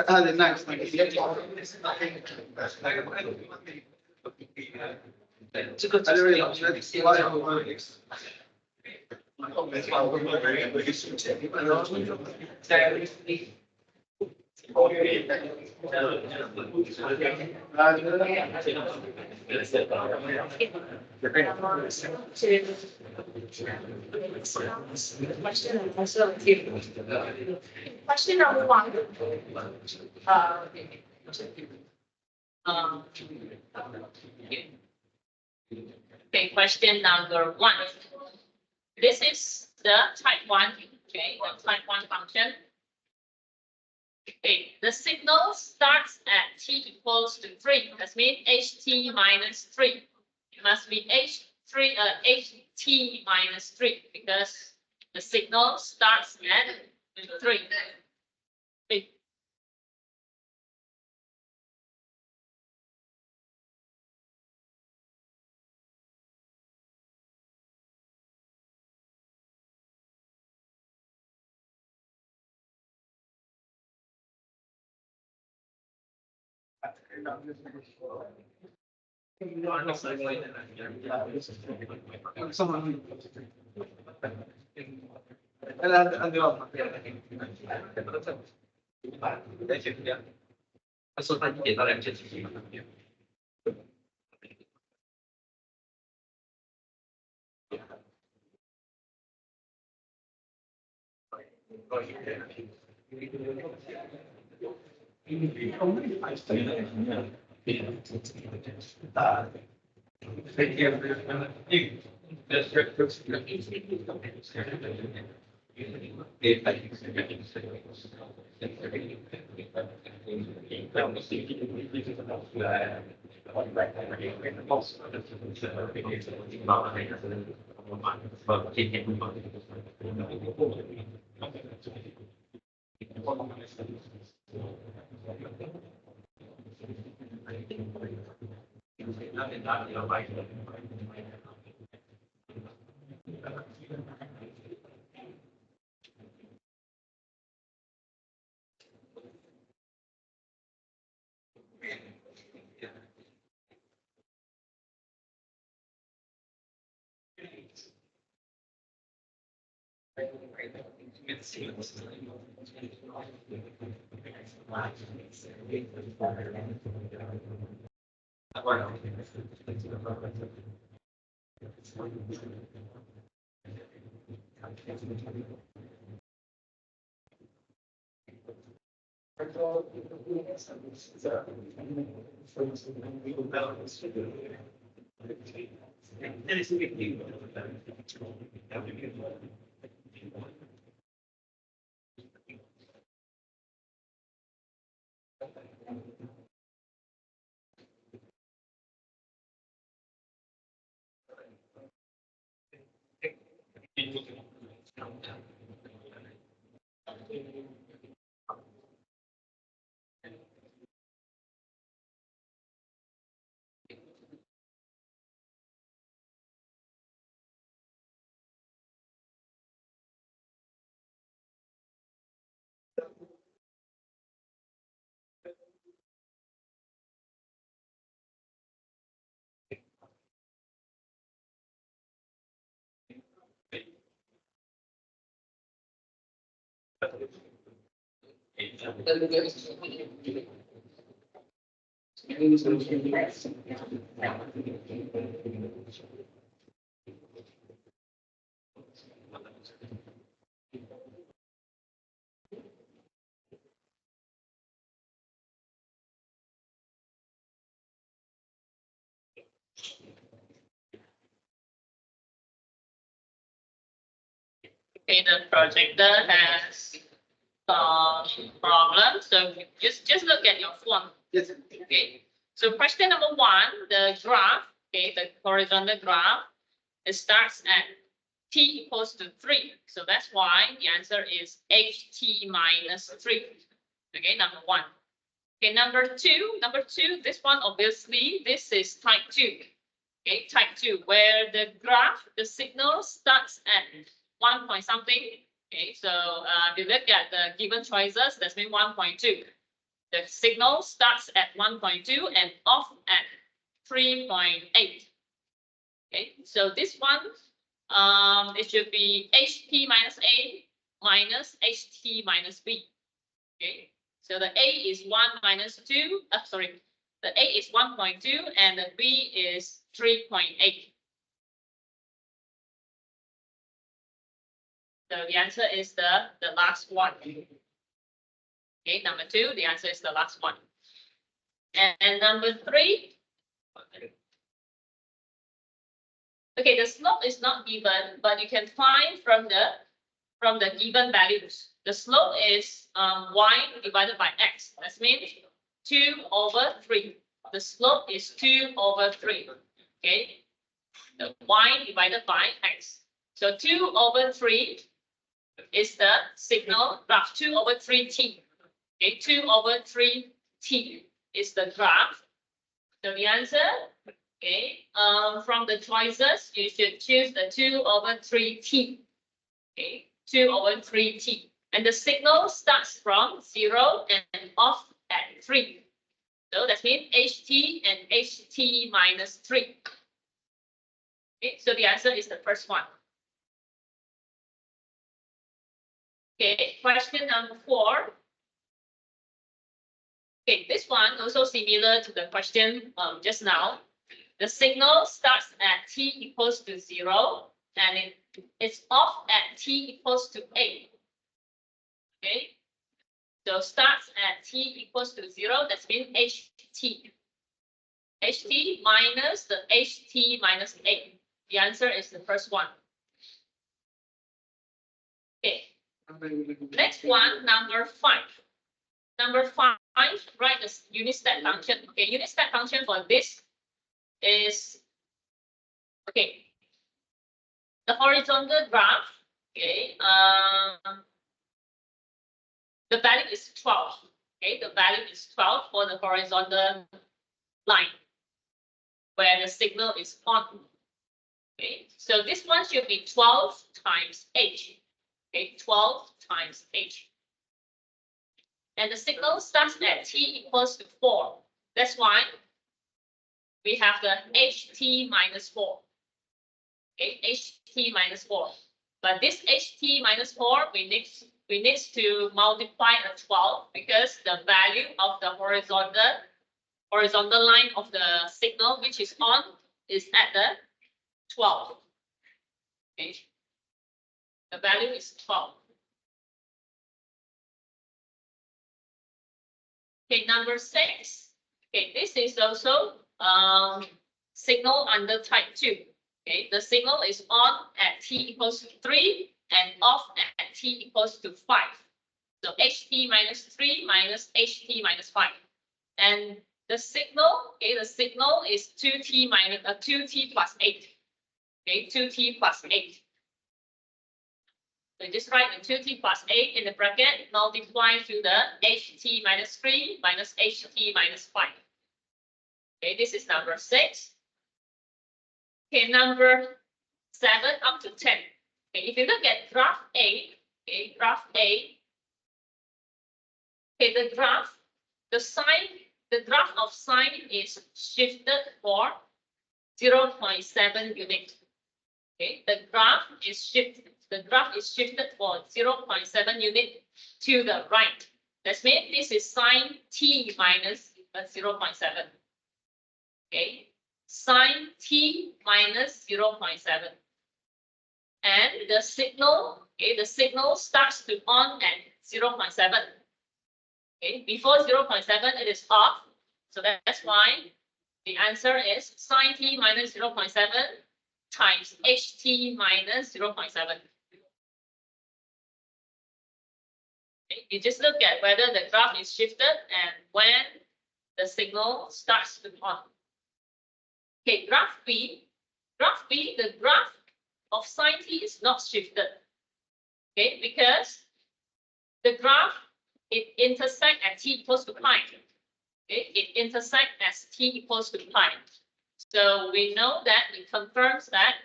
هذا ناقص Question number one. Okay, question number one. This is the type one, okay, the type one function. Okay, the signal starts at t equals to 3. That means ht minus 3. It must be ht minus 3 because the signal starts at 3. Okay. Okay, the projector has problem. So just look at your phone. Yes. Okay. So question number one, the graph, okay, the horizontal graph, it starts at t equals to 3. So that's why the answer is ht minus 3. Okay, number 1. Okay, number two, this one obviously, this is type 2. Okay, type 2, where the graph, the signal starts at 1 point something. Okay, so if you look at the given choices, that's mean 1.2. The signal starts at 1.2 and off at 3.8. Okay, so this one, it should be ht minus a minus ht minus b. Okay, so the a is 1 minus 2. Sorry, the a is 1.2 and the b is 3.8. So the answer is the last one. Okay, number 2, the answer is the last one. And number 3. Okay, the slope is not given, but you can find from the given values. The slope is y divided by x. That means 2 over 3. The slope is 2 over 3. Okay, the y divided by x. So 2 over 3 is the signal graph. 2 over 3t. Okay, 2 over 3t is the graph. So the answer, okay, from the choices, you should choose the 2 over 3t. Okay, 2 over 3t. And the signal starts from 0 and off at 3. So that means ht and ht minus 3. Okay, so the answer is the first one. Okay, question number 4. Okay, this one also similar to the question just now. The signal starts at t equals to 0 and it's off at t equals to 8. Okay, so starts at t equals to 0, that means ht. ht minus the ht minus 8. The answer is the first one. Okay, next one, number 5. Number 5, write the unit step function. Okay, unit step function for this is, okay, the horizontal graph. Okay, the value is 12. Okay, the value is 12 for the horizontal line where the signal is on. Okay, so this one should be 12 times h. Okay, 12 times h. And the signal starts at t equals to 4. That's why we have the ht minus 4. Okay, ht minus 4. But this ht minus 4, we need to multiply the 12 because the value of the horizontal line of the signal which is on is at the 12. Okay, the value is 12. Okay, number 6. Okay, this is also signal under type 2. Okay, the signal is on at t equals to 3 and off at t equals to 5. So ht minus 3 minus ht minus 5. And the signal, okay, the signal is 2t minus 2t plus 8. Okay, 2t plus 8. So just write the 2t plus 8 in the bracket, multiply to the ht minus 3 minus ht minus 5. Okay, this is number 6. Okay, number 7 up to 10. Okay, if you look at graph A, okay, graph A, okay, the graph of sine is shifted for 0.7 unit. Okay, the graph is shifted for 0.7 unit to the right. That means this is sine t minus 0.7. Okay, sine t minus 0.7. And the signal, okay, the signal starts to on at 0.7. Okay, before 0.7 it is off. So that's why the answer is sine t minus 0.7 times ht minus 0.7. Okay, you just look at whether the graph is shifted and when the signal starts to on. Okay, graph B, the graph of sine t is not shifted. Okay, because the graph, it intersects at t equals to pi. Okay, it intersects as t equals to pi. So we know that it confirms that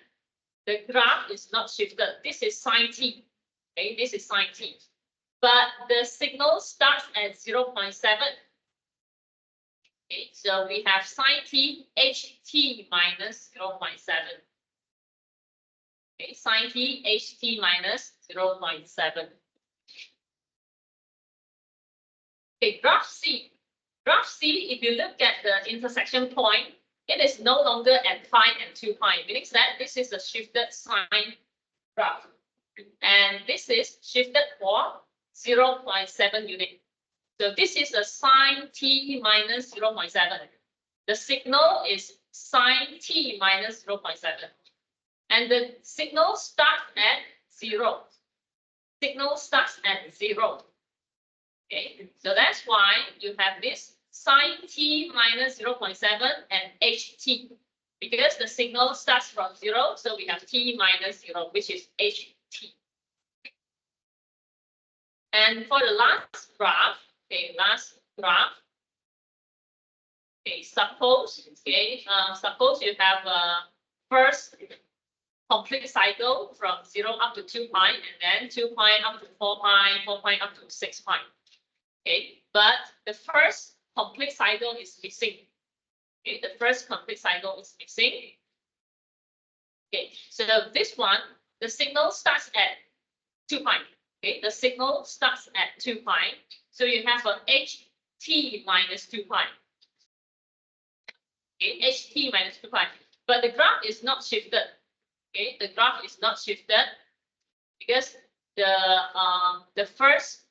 the graph is not shifted. This is sine t. Okay, this is sine t. But the signal starts at 0.7. Okay, so we have sine t ht minus 0.7. Okay, sine t ht minus 0.7. Okay, graph C. Graph C, if you look at the intersection point, it is no longer at pi and 2 pi, meaning that this is a shifted sine graph. And this is shifted for 0.7 unit. So this is a sine t minus 0.7. The signal is sine t minus 0.7. And the signal starts at 0. Signal starts at 0. Okay, so that's why you have this sine t minus 0.7 and ht. Because the signal starts from 0, so we have t minus 0, which is ht. And for the last graph, okay, okay, suppose you have a first complete cycle from 0 up to 2 pi, and then 2 pi up to 4 pi, 4 pi up to 6 pi. Okay, but the first complete cycle is missing. Okay, the first complete cycle is missing. Okay, so this one, the signal starts at 2 pi. Okay, the signal starts at 2 pi. So you have a ht minus 2 pi. Okay, ht minus 2 pi. But the graph is not shifted. Okay, the graph is not shifted because the first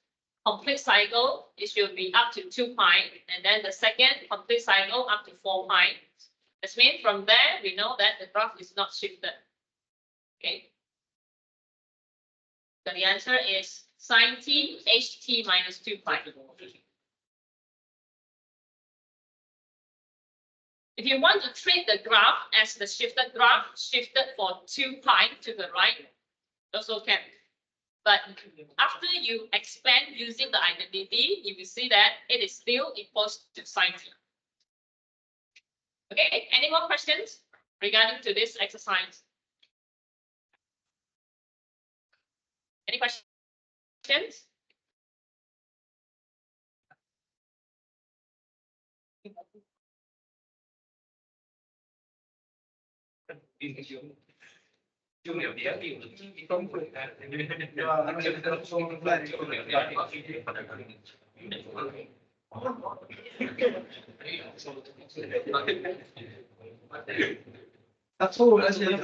complete cycle, it should be up to 2 pi, and then the second complete cycle up to 4 pi. This means from there, we know that the graph is not shifted. Okay. So the answer is sine t ht minus 2 pi. If you want to treat the graph as the shifted graph, shifted for 2 pi to the right, also can. But after you expand using the identity, you will see that it is still equals to sine t. Okay, any more questions regarding to this exercise? Any questions? That's all. That's it.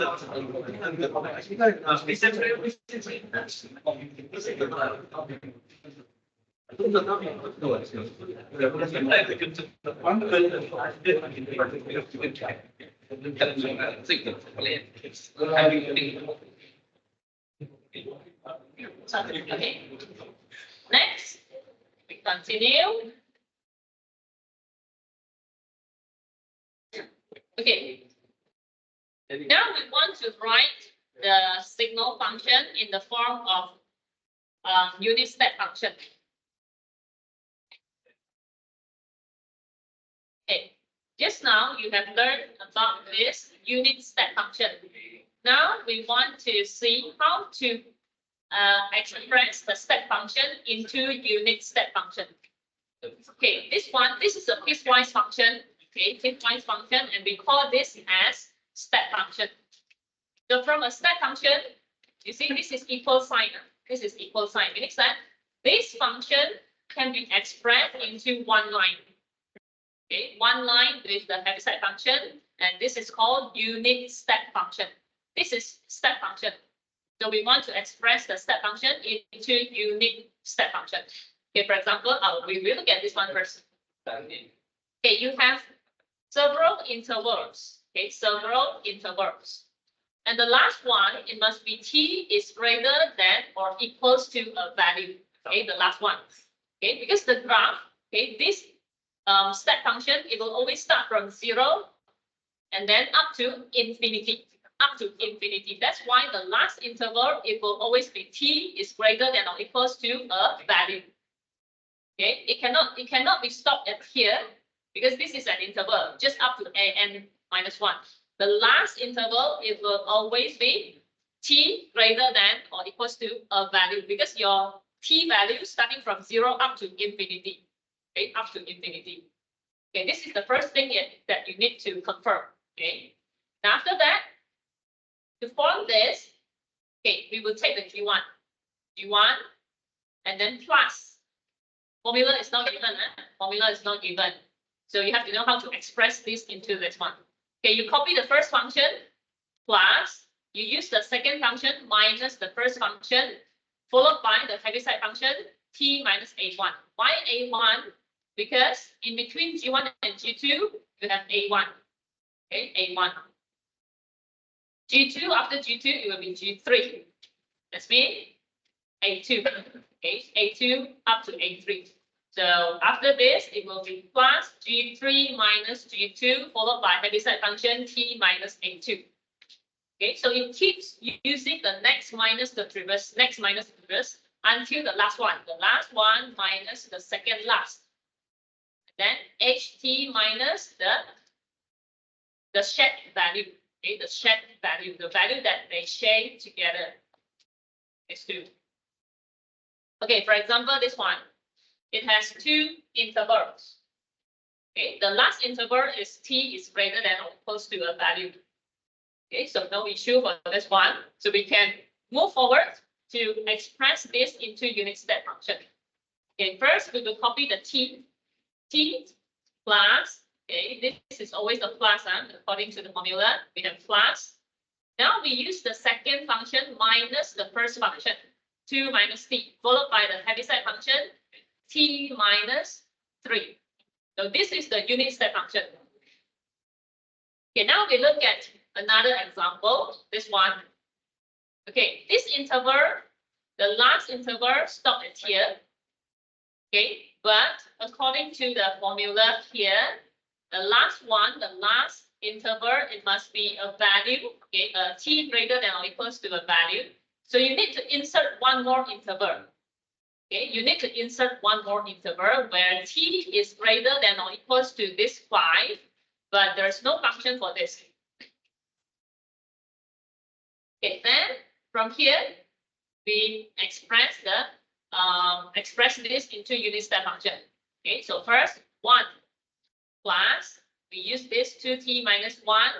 Okay. Next, we continue. Okay. Now we want to write the signal function in the form of unit step function. Okay. Just now you have learned about this unit step function. Now we want to see how to express the step function into unit step function. Okay, this is a piecewise function. Okay, piecewise function, and we call this as step function. So from a step function, you see this is equal sign. This is equal sign, meaning that this function can be expressed into one line. Okay, one line with the Heaviside function, and this is called unit step function. This is step function. So we want to express the step function into unit step function. Okay, for example, we will look at this one first. Okay, you have several intervals. Okay, several intervals. And the last one, it must be t is greater than or equals to a value. Okay, the last one. Okay, because the graph, okay, this step function, it will always start from 0 and then up to infinity. up to infinity. That's why the last interval, it will always be t is greater than or equals to a value. Okay, it cannot be stopped at here because this is an interval just up to an minus 1. The last interval, it will always be t greater than or equals to a value because your t value starting from 0 up to infinity. Okay, up to infinity. Okay, this is the first thing that you need to confirm. Okay, now after that, to form this, okay, we will take the G1, and then plus. Formula is not given, formula is not given. So you have to know how to express this into this one. Okay, you copy the first function, plus, you use the second function minus the first function, followed by the Heaviside function, t minus a1. Why a1? Because in between G1 and G2, you have A1. Okay, A1. G2, after G2, it will be G3. That's mean A2. Okay, A2 up to A3. So after this, it will be plus G3 minus G2, followed by Heaviside function T minus A2. Okay, so it keeps using the next minus the previous, next minus the previous, until the last one. The last one minus the second last. Then HT minus the shared value. Okay, the shared value, the value that they share together is 2. Okay, for example, this one, it has 2 intervals. Okay, the last interval is t is greater than or equals to a value. Okay, so no issue for this one. So we can move forward to express this into unit step function. Okay, first we will copy the t plus, okay, this is always a plus, according to the formula, we have plus. Now we use the second function minus the first function, 2 minus t, followed by the Heaviside function, t minus 3. So this is the unit step function. Okay, now we look at another example, this one. Okay, this interval, the last interval stop at here. Okay, but according to the formula here, the last one, the last interval, it must be a value, okay, t greater than or equals to a value. So you need to insert one more interval. Okay, you need to insert one more interval where t is greater than or equals to this 5, but there's no function for this. Okay, then from here, we express this into unit step function. Okay, so first 1 plus, we use this 2t minus 1,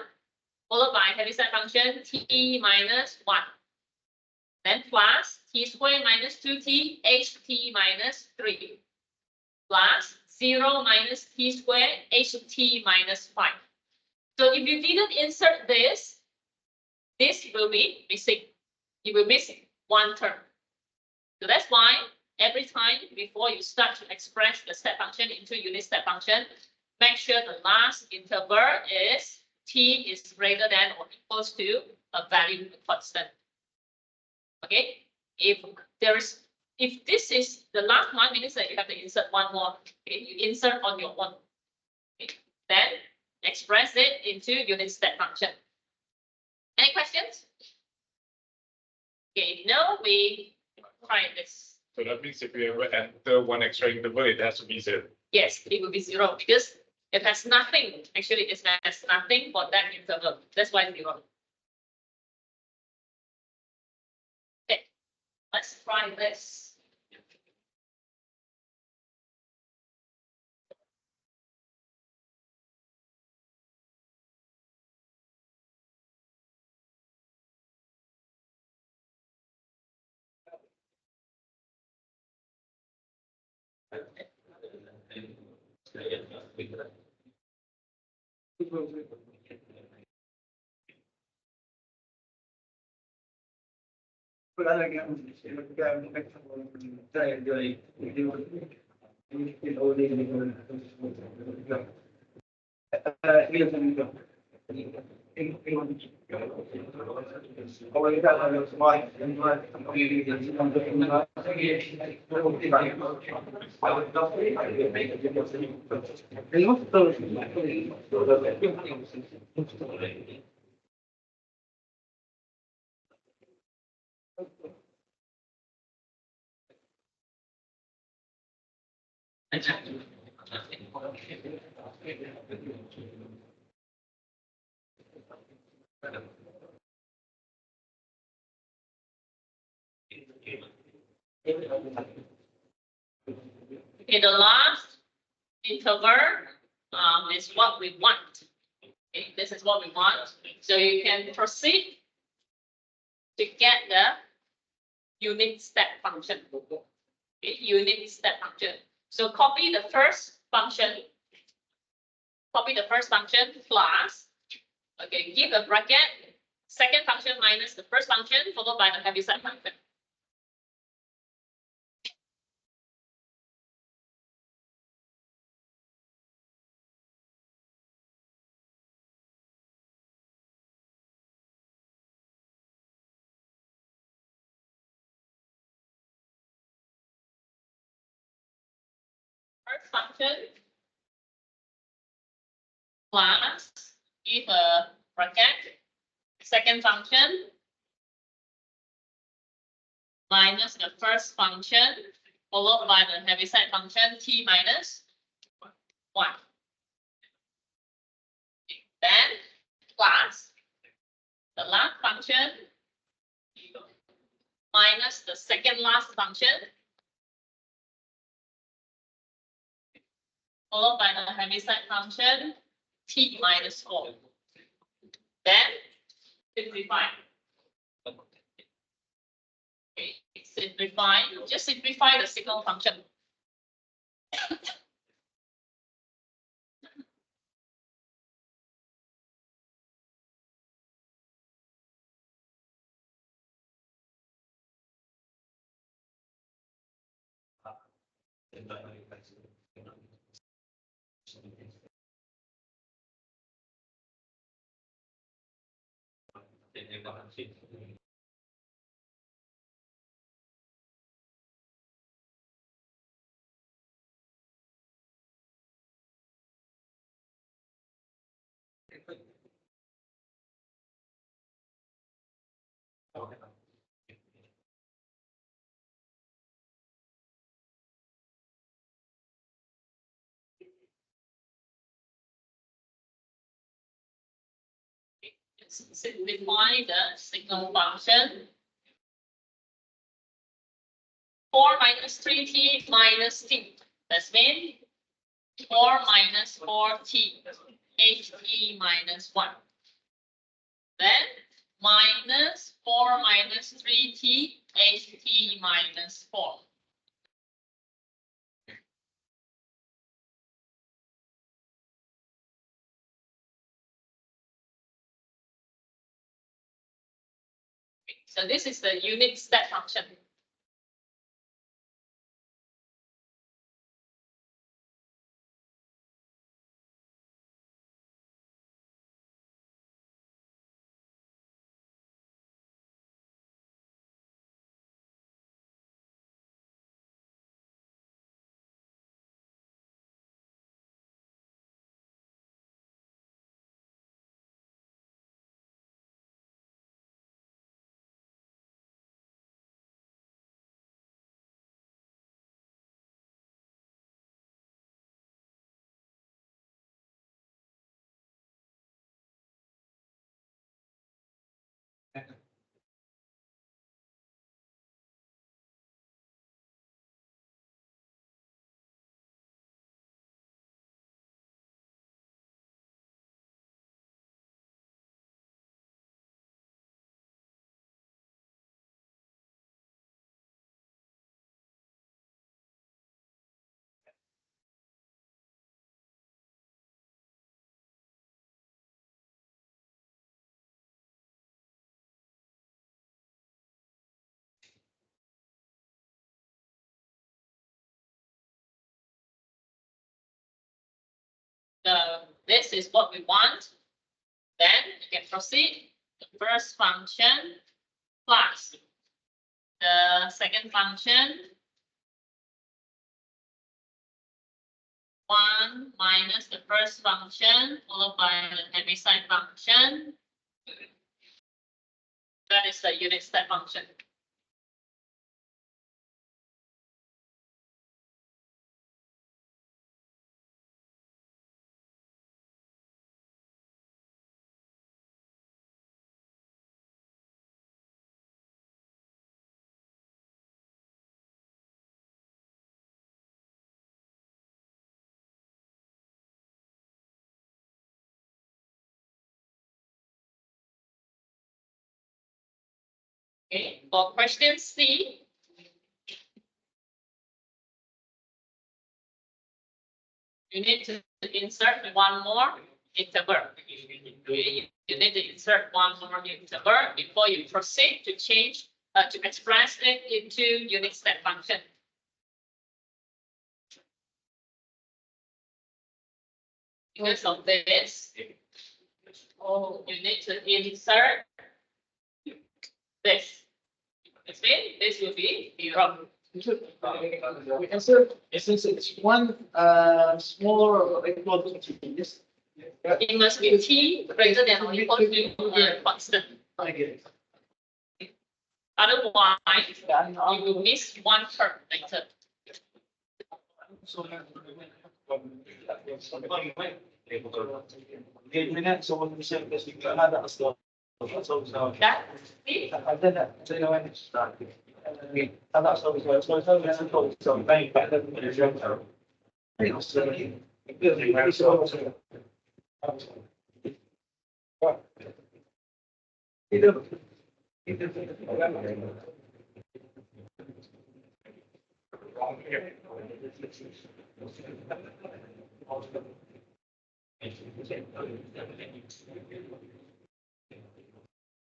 followed by Heaviside function t minus 1. Then plus t squared minus 2t ht minus 3 plus 0 minus t squared ht minus 5. So if you didn't insert this will be missing. You will miss one term. So that's why every time before you start to express the step function into unit step function, make sure the last interval is t is greater than or equals to a value constant. Okay, if this is the last one, means that you have to insert one more. Okay, you insert on your own. Okay, then express it into unit step function. Any questions? Okay, now we try this. So that means if you ever enter one extra interval, it has to be 0. Yes, it will be 0 because it has nothing. Actually, it has nothing for that interval. That's why 0. Okay, let's try this. Okay, the last interval is what we want. Okay, this is what we want. So you can proceed to get the unit step function. Okay, unit step function. So copy the first function. Copy the first function plus. Okay, give a bracket. Second function minus the first function followed by the heaviside function. First function plus give a bracket. Second function minus the first function followed by the heaviside function t minus 1. Then plus the last function minus the second last function followed by the heaviside function t minus 4. Then simplify. Okay, simplify. Just simplify the signal function. Simplify the signal function. 4 minus 3t minus t. That's mean 4 minus 4t, ht minus 1. Then minus 4 minus 3t, ht minus 4. So this is the unit step function. This is what we want. Then you can proceed. The first function plus the second function 1 minus the first function followed by the heaviside function. That is the unit step function. Okay, for question C, you need to insert one more interval. You need to insert one more interval before you proceed to change, to express it into unit step function. Because of this, you need to insert this. This means this will be 0. Answer, since it's one smaller or equal to t, yes. It must be t greater than or equal to constant. I get it. Otherwise, you will miss one term later. So minutes, so when we say this, we can add that stuff. So That is I've done that. So you know when it's started. And that's always well. So it's only so bang back then.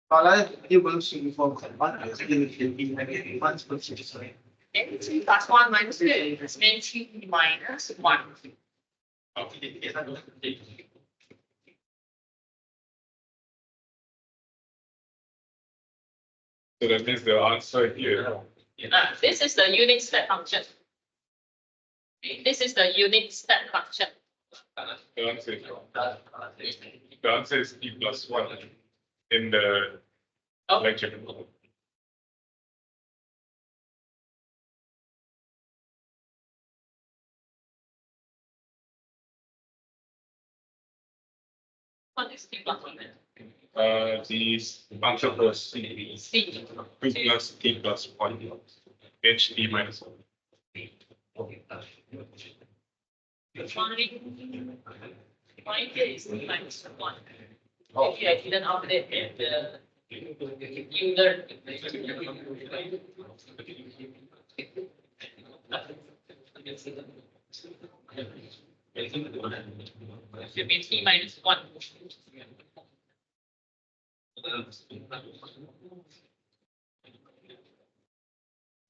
Kalau dia belum sungguh form keempat, dia lebih advance seperti t plus 1 minus 2. This means t minus 1. So that means the answer here, This is the unit step function. This is the unit step function. the answer is t plus 1 in the Oh. lecture. What is t plus 1? The function plus c, C. 2 plus t plus 1, h t minus 1. Find this minus 1. Okay, I didn't update the you learn. Should be t minus 1.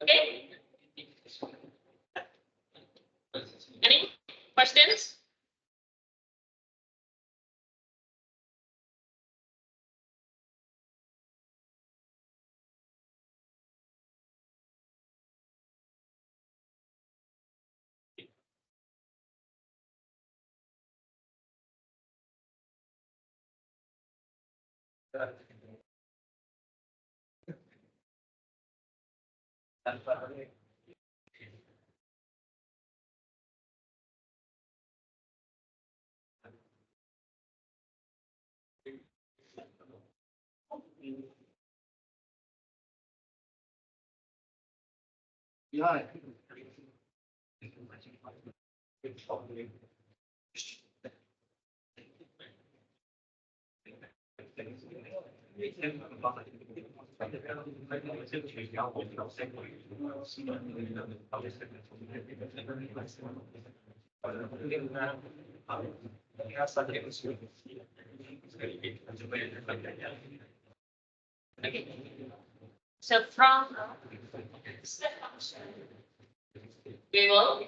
Okay. Any questions? Yeah. Okay. So from step function, we will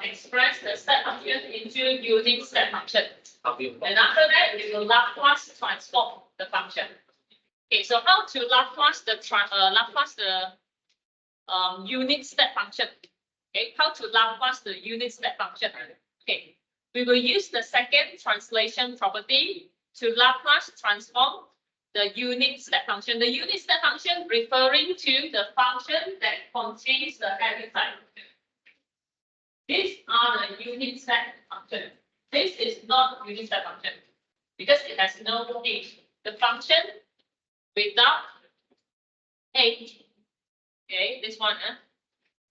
express the step function into unit step function. And after that, we will Laplace transform the function. Okay, so how to Laplace the unit step function? Okay, how to Laplace the unit step function? Okay, we will use the second translation property to Laplace transform the unit step function. The unit step function referring to the function that contains the heavy side. These are the unit step function. This is not unit step function because it has no h. The function without h. Okay, this one.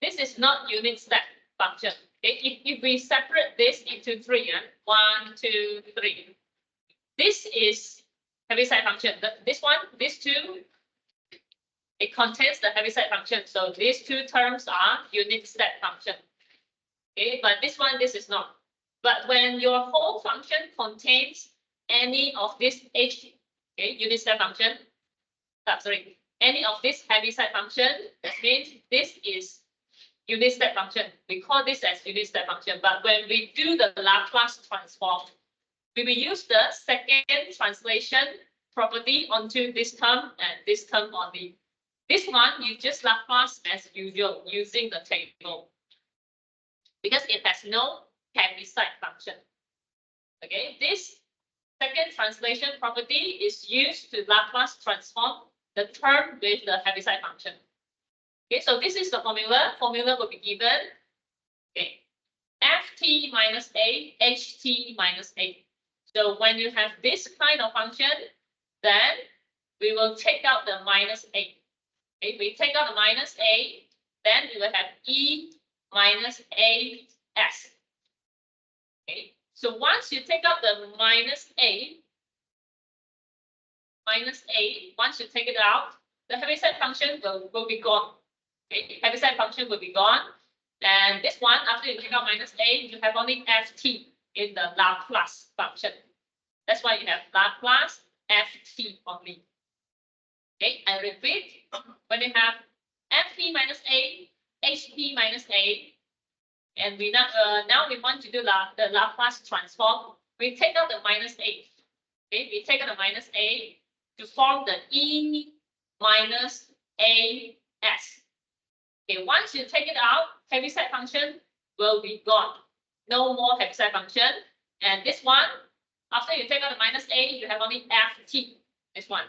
This is not unit step function. Okay, if we separate this into 3, 1, 2, 3. This is heaviside function. This one, these two It contains the Heaviside function. So these two terms are unit step function. Okay, but this is not. But when your whole function contains any of this unit step function, any of this Heaviside function, that means this is unit step function. We call this as unit step function. But when we do the Laplace transform, we will use the second translation property onto this term and this term only. This one, you just Laplace as usual using the table because it has no Heaviside function. Okay, this second translation property is used to Laplace transform the term with the Heaviside function. Okay, so this is the formula. Formula will be given. Okay, ft minus a, ht minus a. So when you have this kind of function, then we will take out the minus a. If we take out the minus a, then we will have e minus as. Okay, so once you take out the minus a, once you take it out, the Heaviside function will be gone. Okay, Heaviside function will be gone. And this one, after you take out minus a, you have only ft in the Laplace function. That's why you have Laplace ft only. Okay, I repeat, when you have ft minus a, ht minus a, and we now we want to do the Laplace transform, we take out the minus a. Okay, we take out the minus a to form the e minus as. Okay, once you take it out, Heaviside function will be gone. No more Heaviside function. And this one, after you take out the minus a, you have only ft. This one.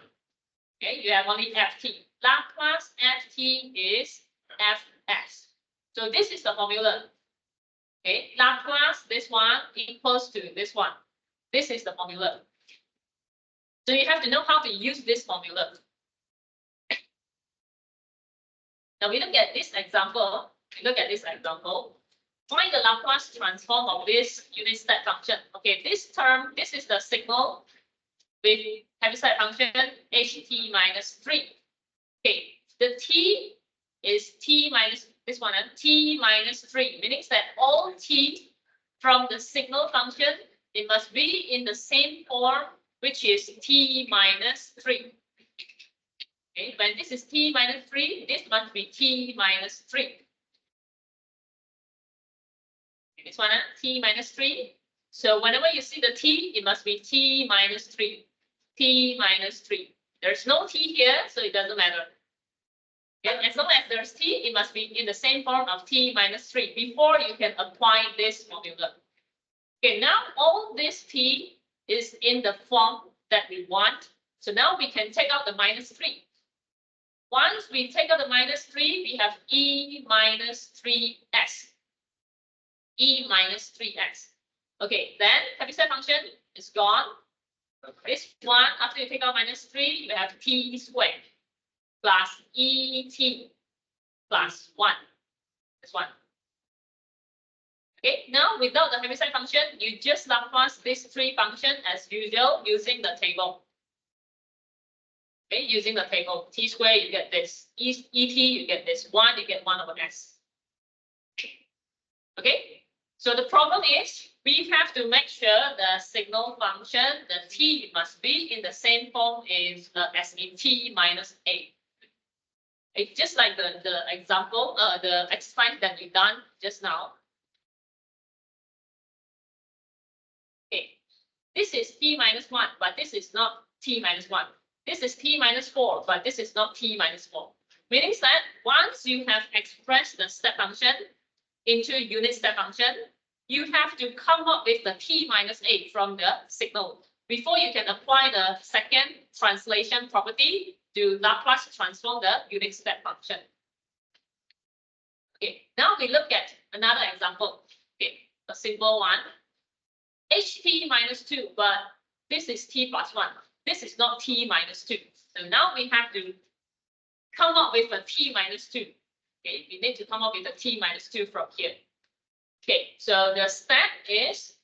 Okay, you have only ft. Laplace ft is fs. So this is the formula. Okay, Laplace this one equals to this one. This is the formula. So you have to know how to use this formula. Now we look at this example. Find the Laplace transform of this unit step function. Okay, this term, this is the signal with Heaviside function ht minus 3. Okay, the t is t minus this one and t minus 3, meaning that all t from the signal function, it must be in the same form, which is t minus 3. Okay, when this is t minus 3, this must be t minus 3. This one, t minus 3. So whenever you see the t, it must be t minus 3. T minus 3. There's no t here, so it doesn't matter. Okay, as long as there's t, it must be in the same form of t minus 3 before you can apply this formula. Okay, now all this t is in the form that we want. So now we can take out the minus 3. Once we take out the minus 3, we have e minus 3s. E minus 3s. Okay, then Heaviside function is gone. This one, after you take out minus 3, you have t squared plus et plus 1. This one. Okay, now without the Heaviside function, you just Laplace these three functions as usual using the table. Okay, using the table, t squared, you get this. Et, you get this. 1, you get 1 over s. Okay, so the problem is we have to make sure the signal function, the t must be in the same form as in t minus a. It's just like the example, the exercise that we done just now. Okay, this is t minus 1, but this is not t minus 1. This is t minus 4, but this is not t minus 4. Meaning that once you have expressed the step function into unit step function, you have to come up with the t minus a from the signal before you can apply the second translation property to Laplace transform the unit step function. Okay, now we look at another example. Okay, a simple one. ht minus 2, but this is t plus 1. This is not t minus 2. So now we have to come up with a t minus 2. Okay, we need to come up with a t minus 2 from here. Okay, so the step is,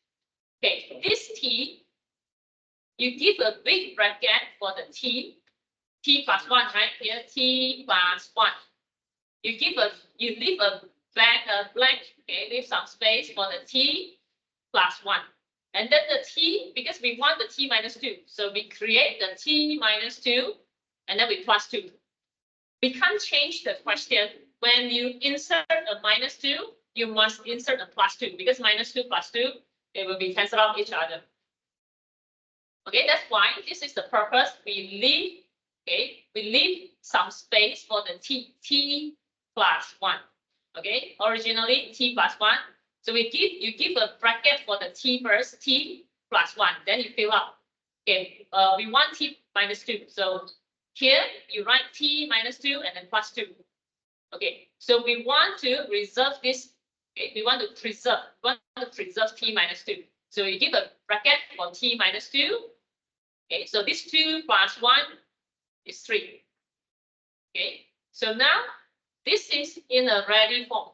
okay, this t, you give a big bracket for the t, t plus 1, right? Here, t plus 1. You leave a blank, okay, leave some space for the t plus 1. And then the t, because we want the t minus 2, so we create the t minus 2, and then we plus 2. We can't change the question. When you insert a minus 2, you must insert a plus 2, because minus 2 plus 2, they will be cancelled out each other. Okay, that's why this is the purpose. We leave some space for the t plus 1. Okay, originally t plus 1. So you give a bracket for the t first, t plus 1, then you fill up. Okay, we want t minus 2. So here you write t minus 2 and then plus 2. Okay, so we want to reserve this. Okay, we want to preserve t minus 2. So you give a bracket for t minus 2. Okay, so this 2 plus 1 is 3. Okay, so now this is in a ready form.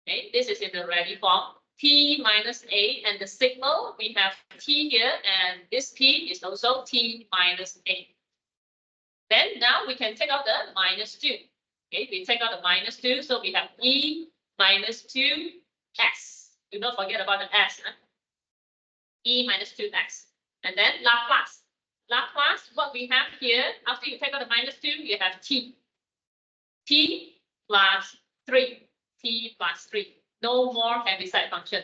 Okay, this is in the ready form. T minus a, and the signal we have t here, and this t is also t minus a. Then now we can take out the minus 2. Okay, we take out the minus 2, so we have e minus 2s. Do not forget about the s. Huh? E minus 2s. And then Laplace. Laplace, what we have here, after you take out the minus 2, you have t. T plus 3. T plus 3. No more Heaviside function.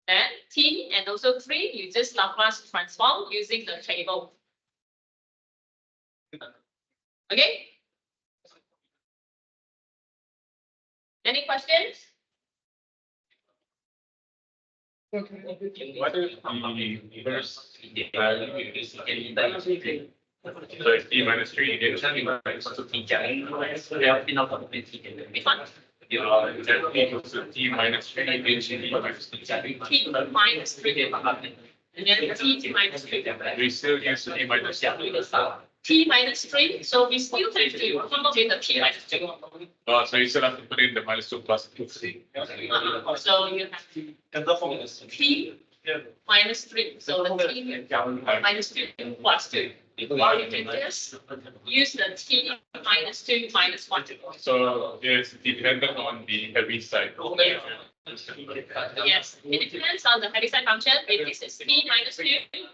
Then t and also 3, you just Laplace transform using the table. Okay? Any questions? What is the first value? So it's t minus 3, you get t minus 2. Which one? That equals to t minus 3, you get t minus 2. T minus 3. And then t minus 3. We still use t minus 2. T minus 3, so we still have to come up with the t minus 2. Oh, so you still have to put in the minus 2 plus 2. So you have t minus 3, so the t minus 2 plus 2. Or you can just use the t minus 2 minus 1. So it's dependent on the Heaviside. Yes, it depends on the Heaviside function. If this is t minus 2,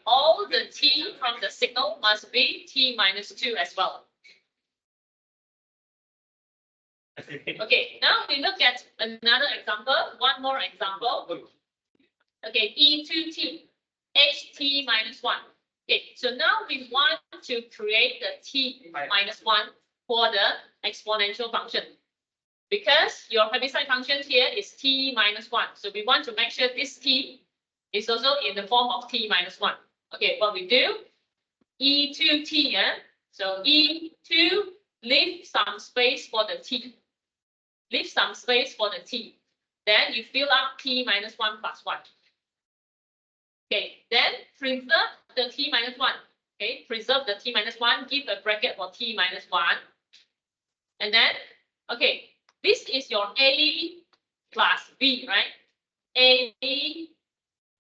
all the t from the signal must be t minus 2 as well. Okay, now we look at another example, one more example. Okay, E2t, ht minus 1. Okay, so now we want to create the t minus 1 for the exponential function. Because your Heaviside function here is t minus 1. So we want to make sure this t is also in the form of t minus 1. Okay, what we do, E2t, yeah? So E2, leave some space for the t. Leave some space for the t. Then you fill up t minus 1 plus 1. Okay, then preserve the t minus 1. Okay, preserve the t minus 1, give a bracket for t minus 1. And then, okay, this is your a plus b, right? A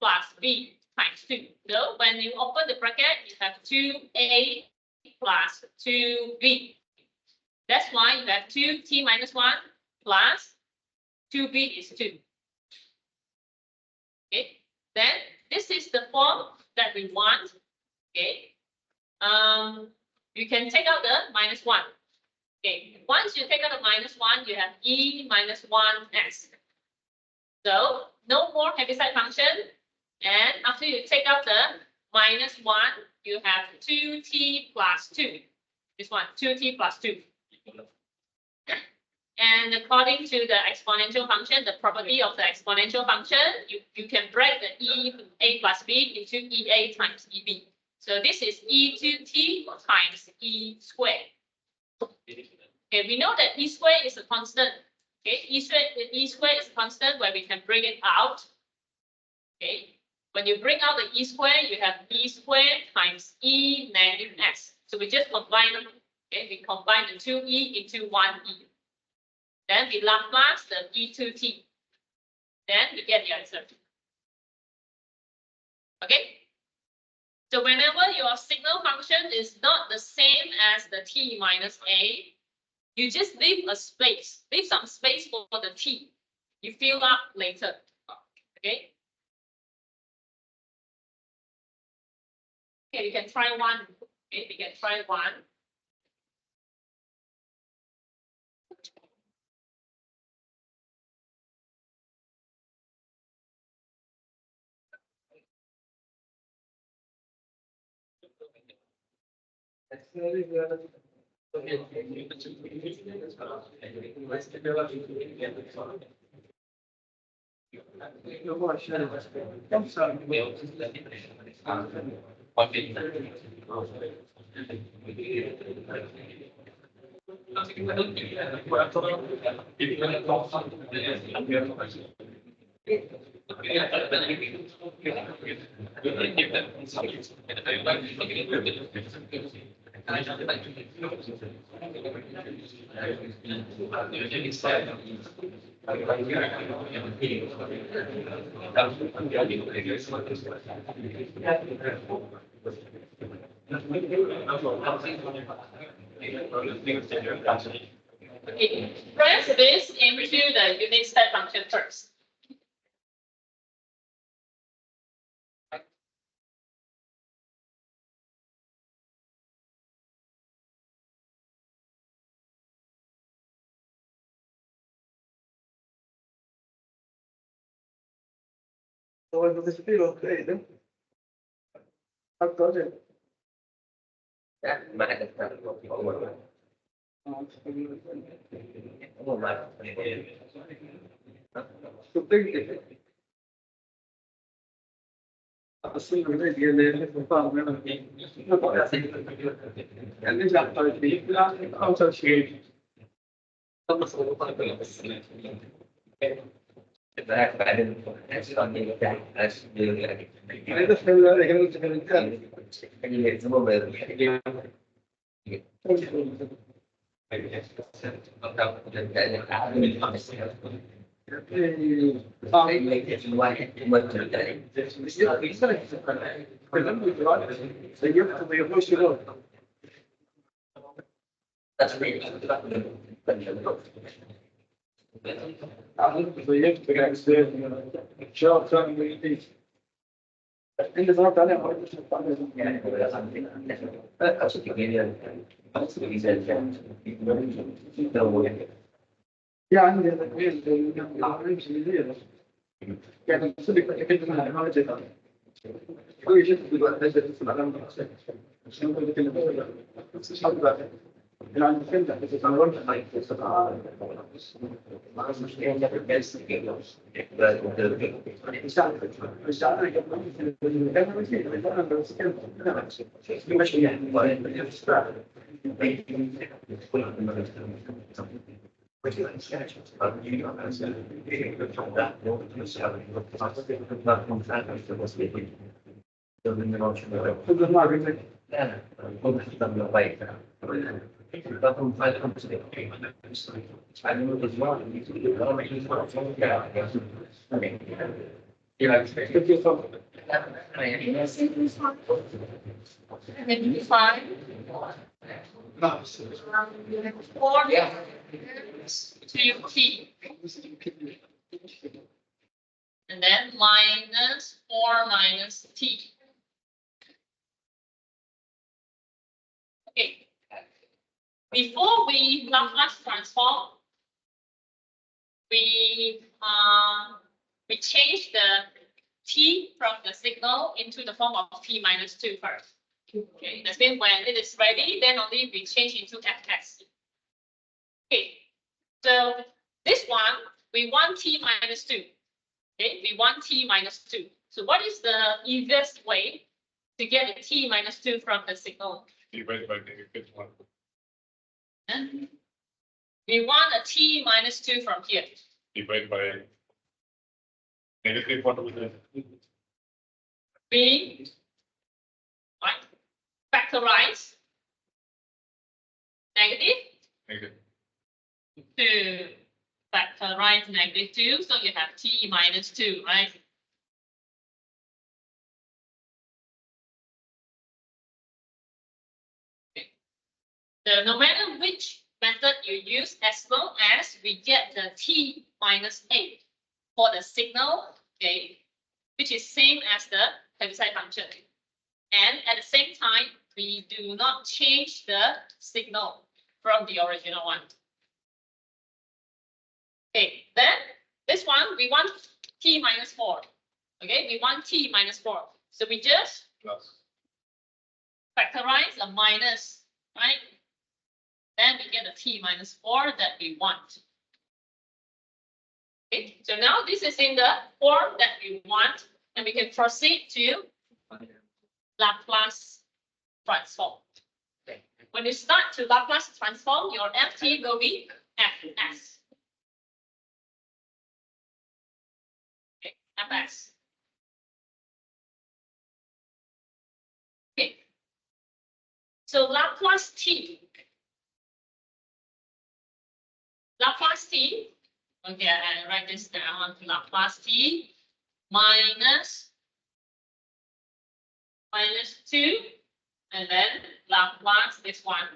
plus b times 2. So when you open the bracket, you have 2a plus 2b. That's why you have 2t minus 1 plus 2b is 2. Okay, then this is the form that we want. Okay, you can take out the minus 1. Okay, once you take out the minus 1, you have e minus 1s. So no more Heaviside function. And after you take out the minus 1, you have 2t plus 2. This one, 2t plus 2. And according to the exponential function, the property of the exponential function, you can break the a plus b into ea times eb. So this is e2t times e squared. Okay, we know that e squared is a constant. Okay, e squared is a constant where we can bring it out. Okay, when you bring out the e squared, you have e squared times e negative s. So we just combine them. Okay, we combine the 2e into 1e. Then we Laplace the e2t. Then we get the answer. Okay. So whenever your signal function is not the same as the t minus a, you just leave a space, leave some space for the t. You fill up later. Okay. Okay, you can try one. Okay, you can try one. Okay, press this into the unit step function first. Dove dove si tira, vede? Accorge. Ma è stato Sì, vedi che le fa e già poi cosa ci Adesso che non si يعني كان صدق كيف ما حاجه كل شيء دلوقتي تسمع لهم شنو بدك تقول يعني فهمت بس انا To t. And then minus 4 minus t. Okay. Before we Laplace transform, we change the t from the signal into the form of t minus 2 first. Okay, that means when it is ready, then only we change into fs. Okay, so this one, we want t minus 2. Okay, we want t minus 2. So what is the easiest way to get a t minus 2 from the signal? Divided by -1. And we want a t minus 2 from here. Divided by -1 with We factorize negative 2. Factorize -2, so you have t minus 2, right? So no matter which method you use, as long as we get the t minus a for the signal, okay, which is same as the Heaviside function. And at the same time, we do not change the signal from the original one. Okay, then this one, we want t minus 4. Okay, we want t minus 4. So we just factorize a minus, right? Then we get a t minus 4 that we want. Okay, so now this is in the form that we want, and we can proceed to Laplace transform. Okay. When you start to Laplace transform, your ft will be fs. Okay, fs. Okay. So Laplace t. Laplace t. Okay, I write this down. Laplace t minus 2, and then Laplace this one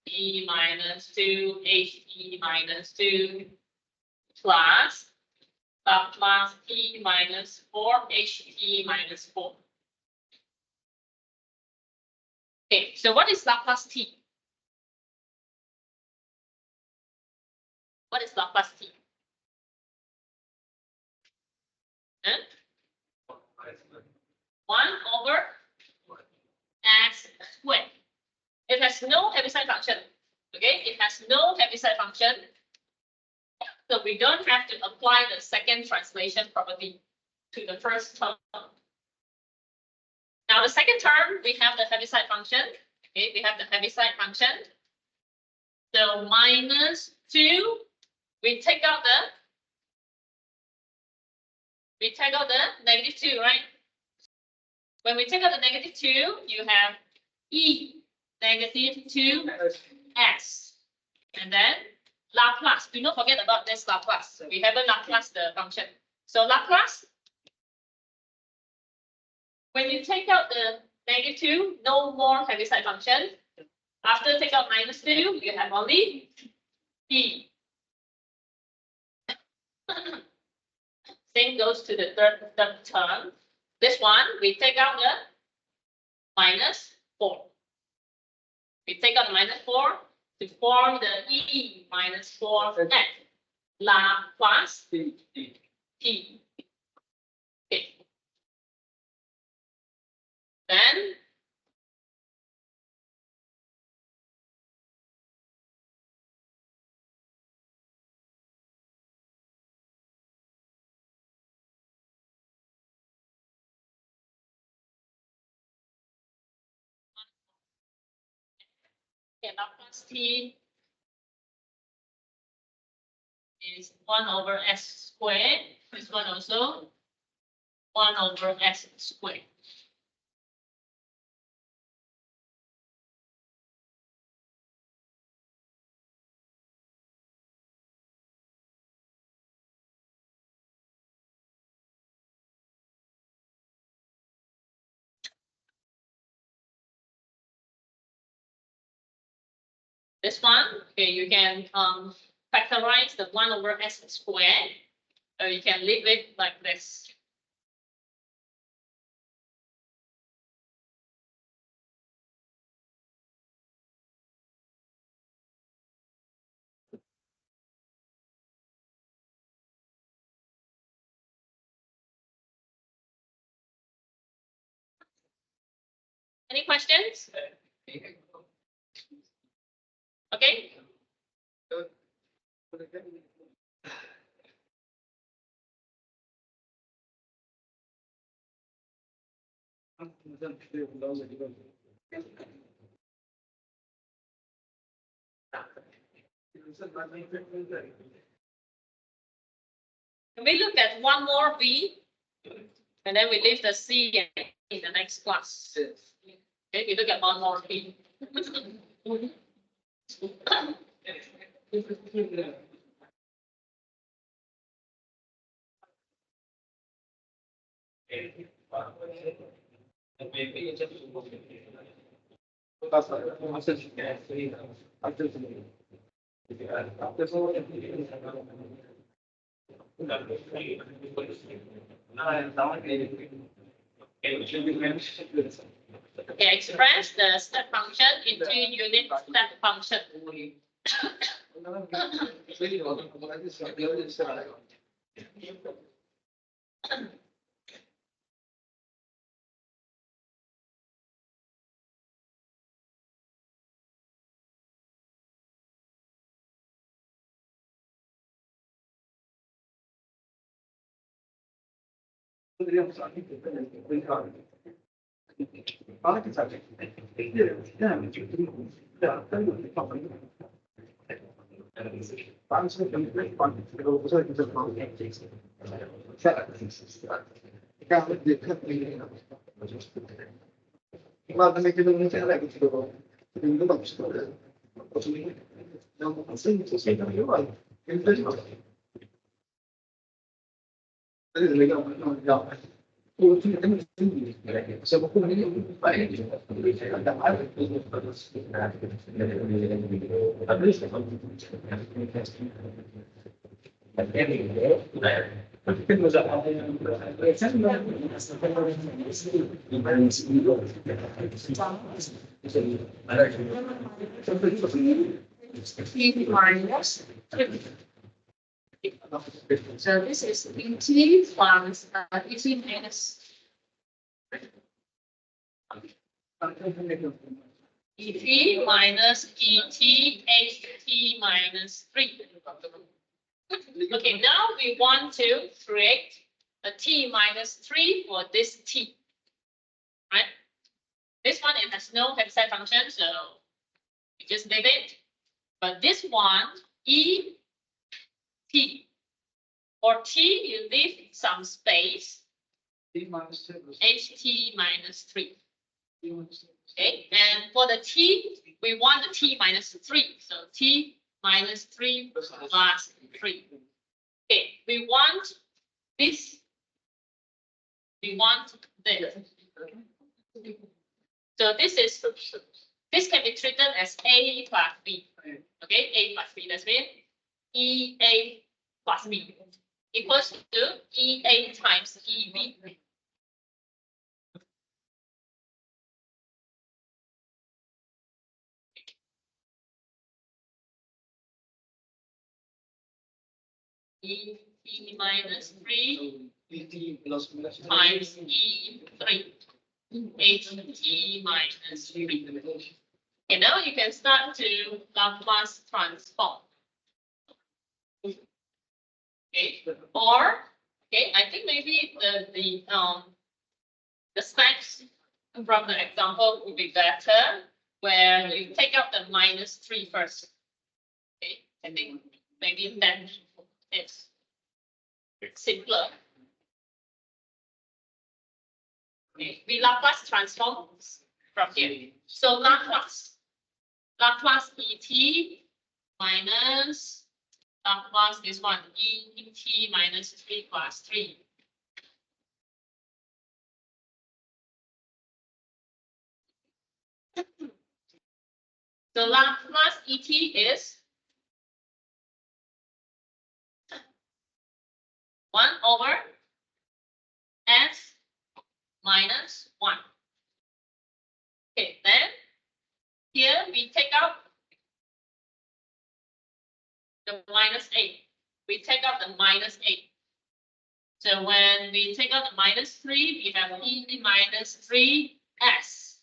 e minus 2 ht minus 2 plus Laplace t minus 4 ht minus 4. Okay, so what is Laplace t? What is Laplace t? Huh? 1 over x squared. It has no Heaviside function. Okay, it has no Heaviside function. So we don't have to apply the second translation property to the first term. Now the second term, we have the Heaviside function. Okay, we have the Heaviside function. So minus 2, we take out the negative 2, right? When we take out the negative 2, you have e negative 2s. And then Laplace. Do not forget about this Laplace. We haven't Laplace the function. So Laplace, when you take out the negative 2, no more Heaviside function. After take out minus 2, you have only e. Same goes to the third term. This one, we take out the minus 4. We take out the minus 4 to form the e minus 4 x Laplace t. Okay. Then Laplace t is 1 over s squared. This one also 1 over s squared. This one, okay, you can factorize the 1 over s squared, or you can leave it like this. Any questions? Okay. Can we look at one more b, and then we leave the c in the next class? Okay, we look at one more b. Okay, express the step function into unit step function. So this is ET plus ET minus ET minus ET HT minus 3. Okay, now we want to create a T minus 3 for this T. Right? This one, it has no Heaviside function, so we just leave it. But this one, E T. For T, you leave some space. HT minus 3. Okay, and for the T, we want the T minus 3. So T minus 3 plus 3. Okay, we want this. We want this. So this can be treated as A plus B. Okay, A plus B. That's mean EA plus B equals to EA times EB. E minus 3 times E3. HT minus 3. Okay, now you can start to Laplace transform. Okay, or okay, I think maybe the specs from the example would be better, where you take out the minus 3 first. Okay, I think maybe that is simpler. Okay, we Laplace transform from here. So Laplace ET minus Laplace this one ET minus 3 plus 3. So Laplace ET is 1 over S minus 1. Okay, then here we take out the minus 8. We take out the minus 8. So when we take out the minus 3, we have E minus 3S.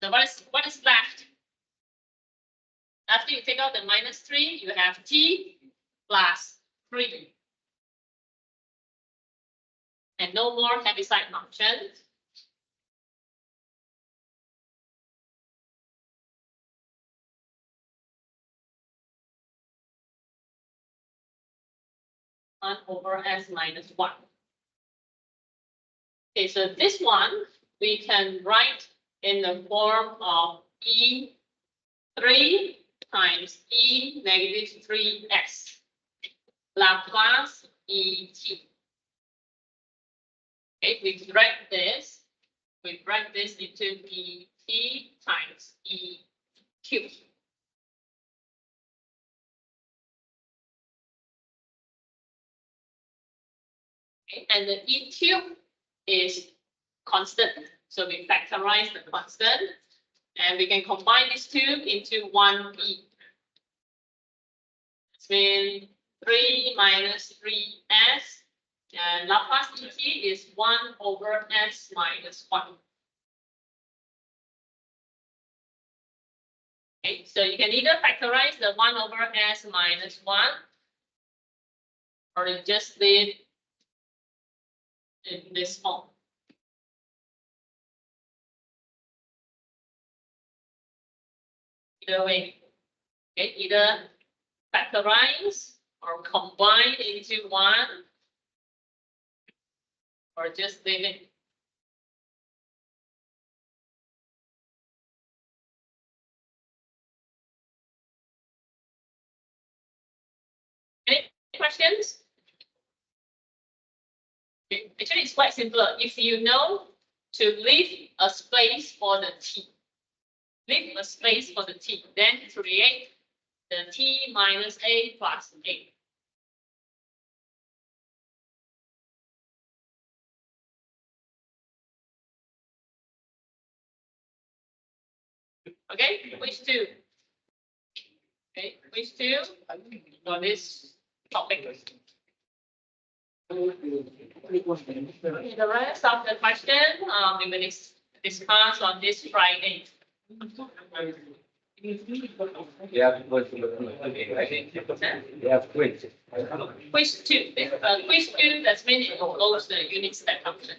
So what is left? After you take out the minus 3, you have T plus 3. And no more Heaviside functions. One over S minus 1. Okay, so this one we can write in the form of E3 times E negative 3S. Laplace ET. Okay, we break this into E3 T times E cubed. Okay, and the E cube is constant. So we factorize the constant and we can combine these two into one E. It's been 3 minus 3s, and Laplace ET is 1 over s minus 1. Okay, so you can either factorize the 1 over s minus 1, or you just leave in this form. Either way, okay, either factorize or combine into 1, or just leave it. Any questions? Okay, actually, it's quite simpler. If you know to leave a space for the t, leave a space for the t, then create the t minus a plus a. Okay, which two? Okay, which two for this topic? Okay, the rest of the question we will discuss on this Friday. Yeah, quiz. Quiz two. Quiz two, that means it follows the unit step function.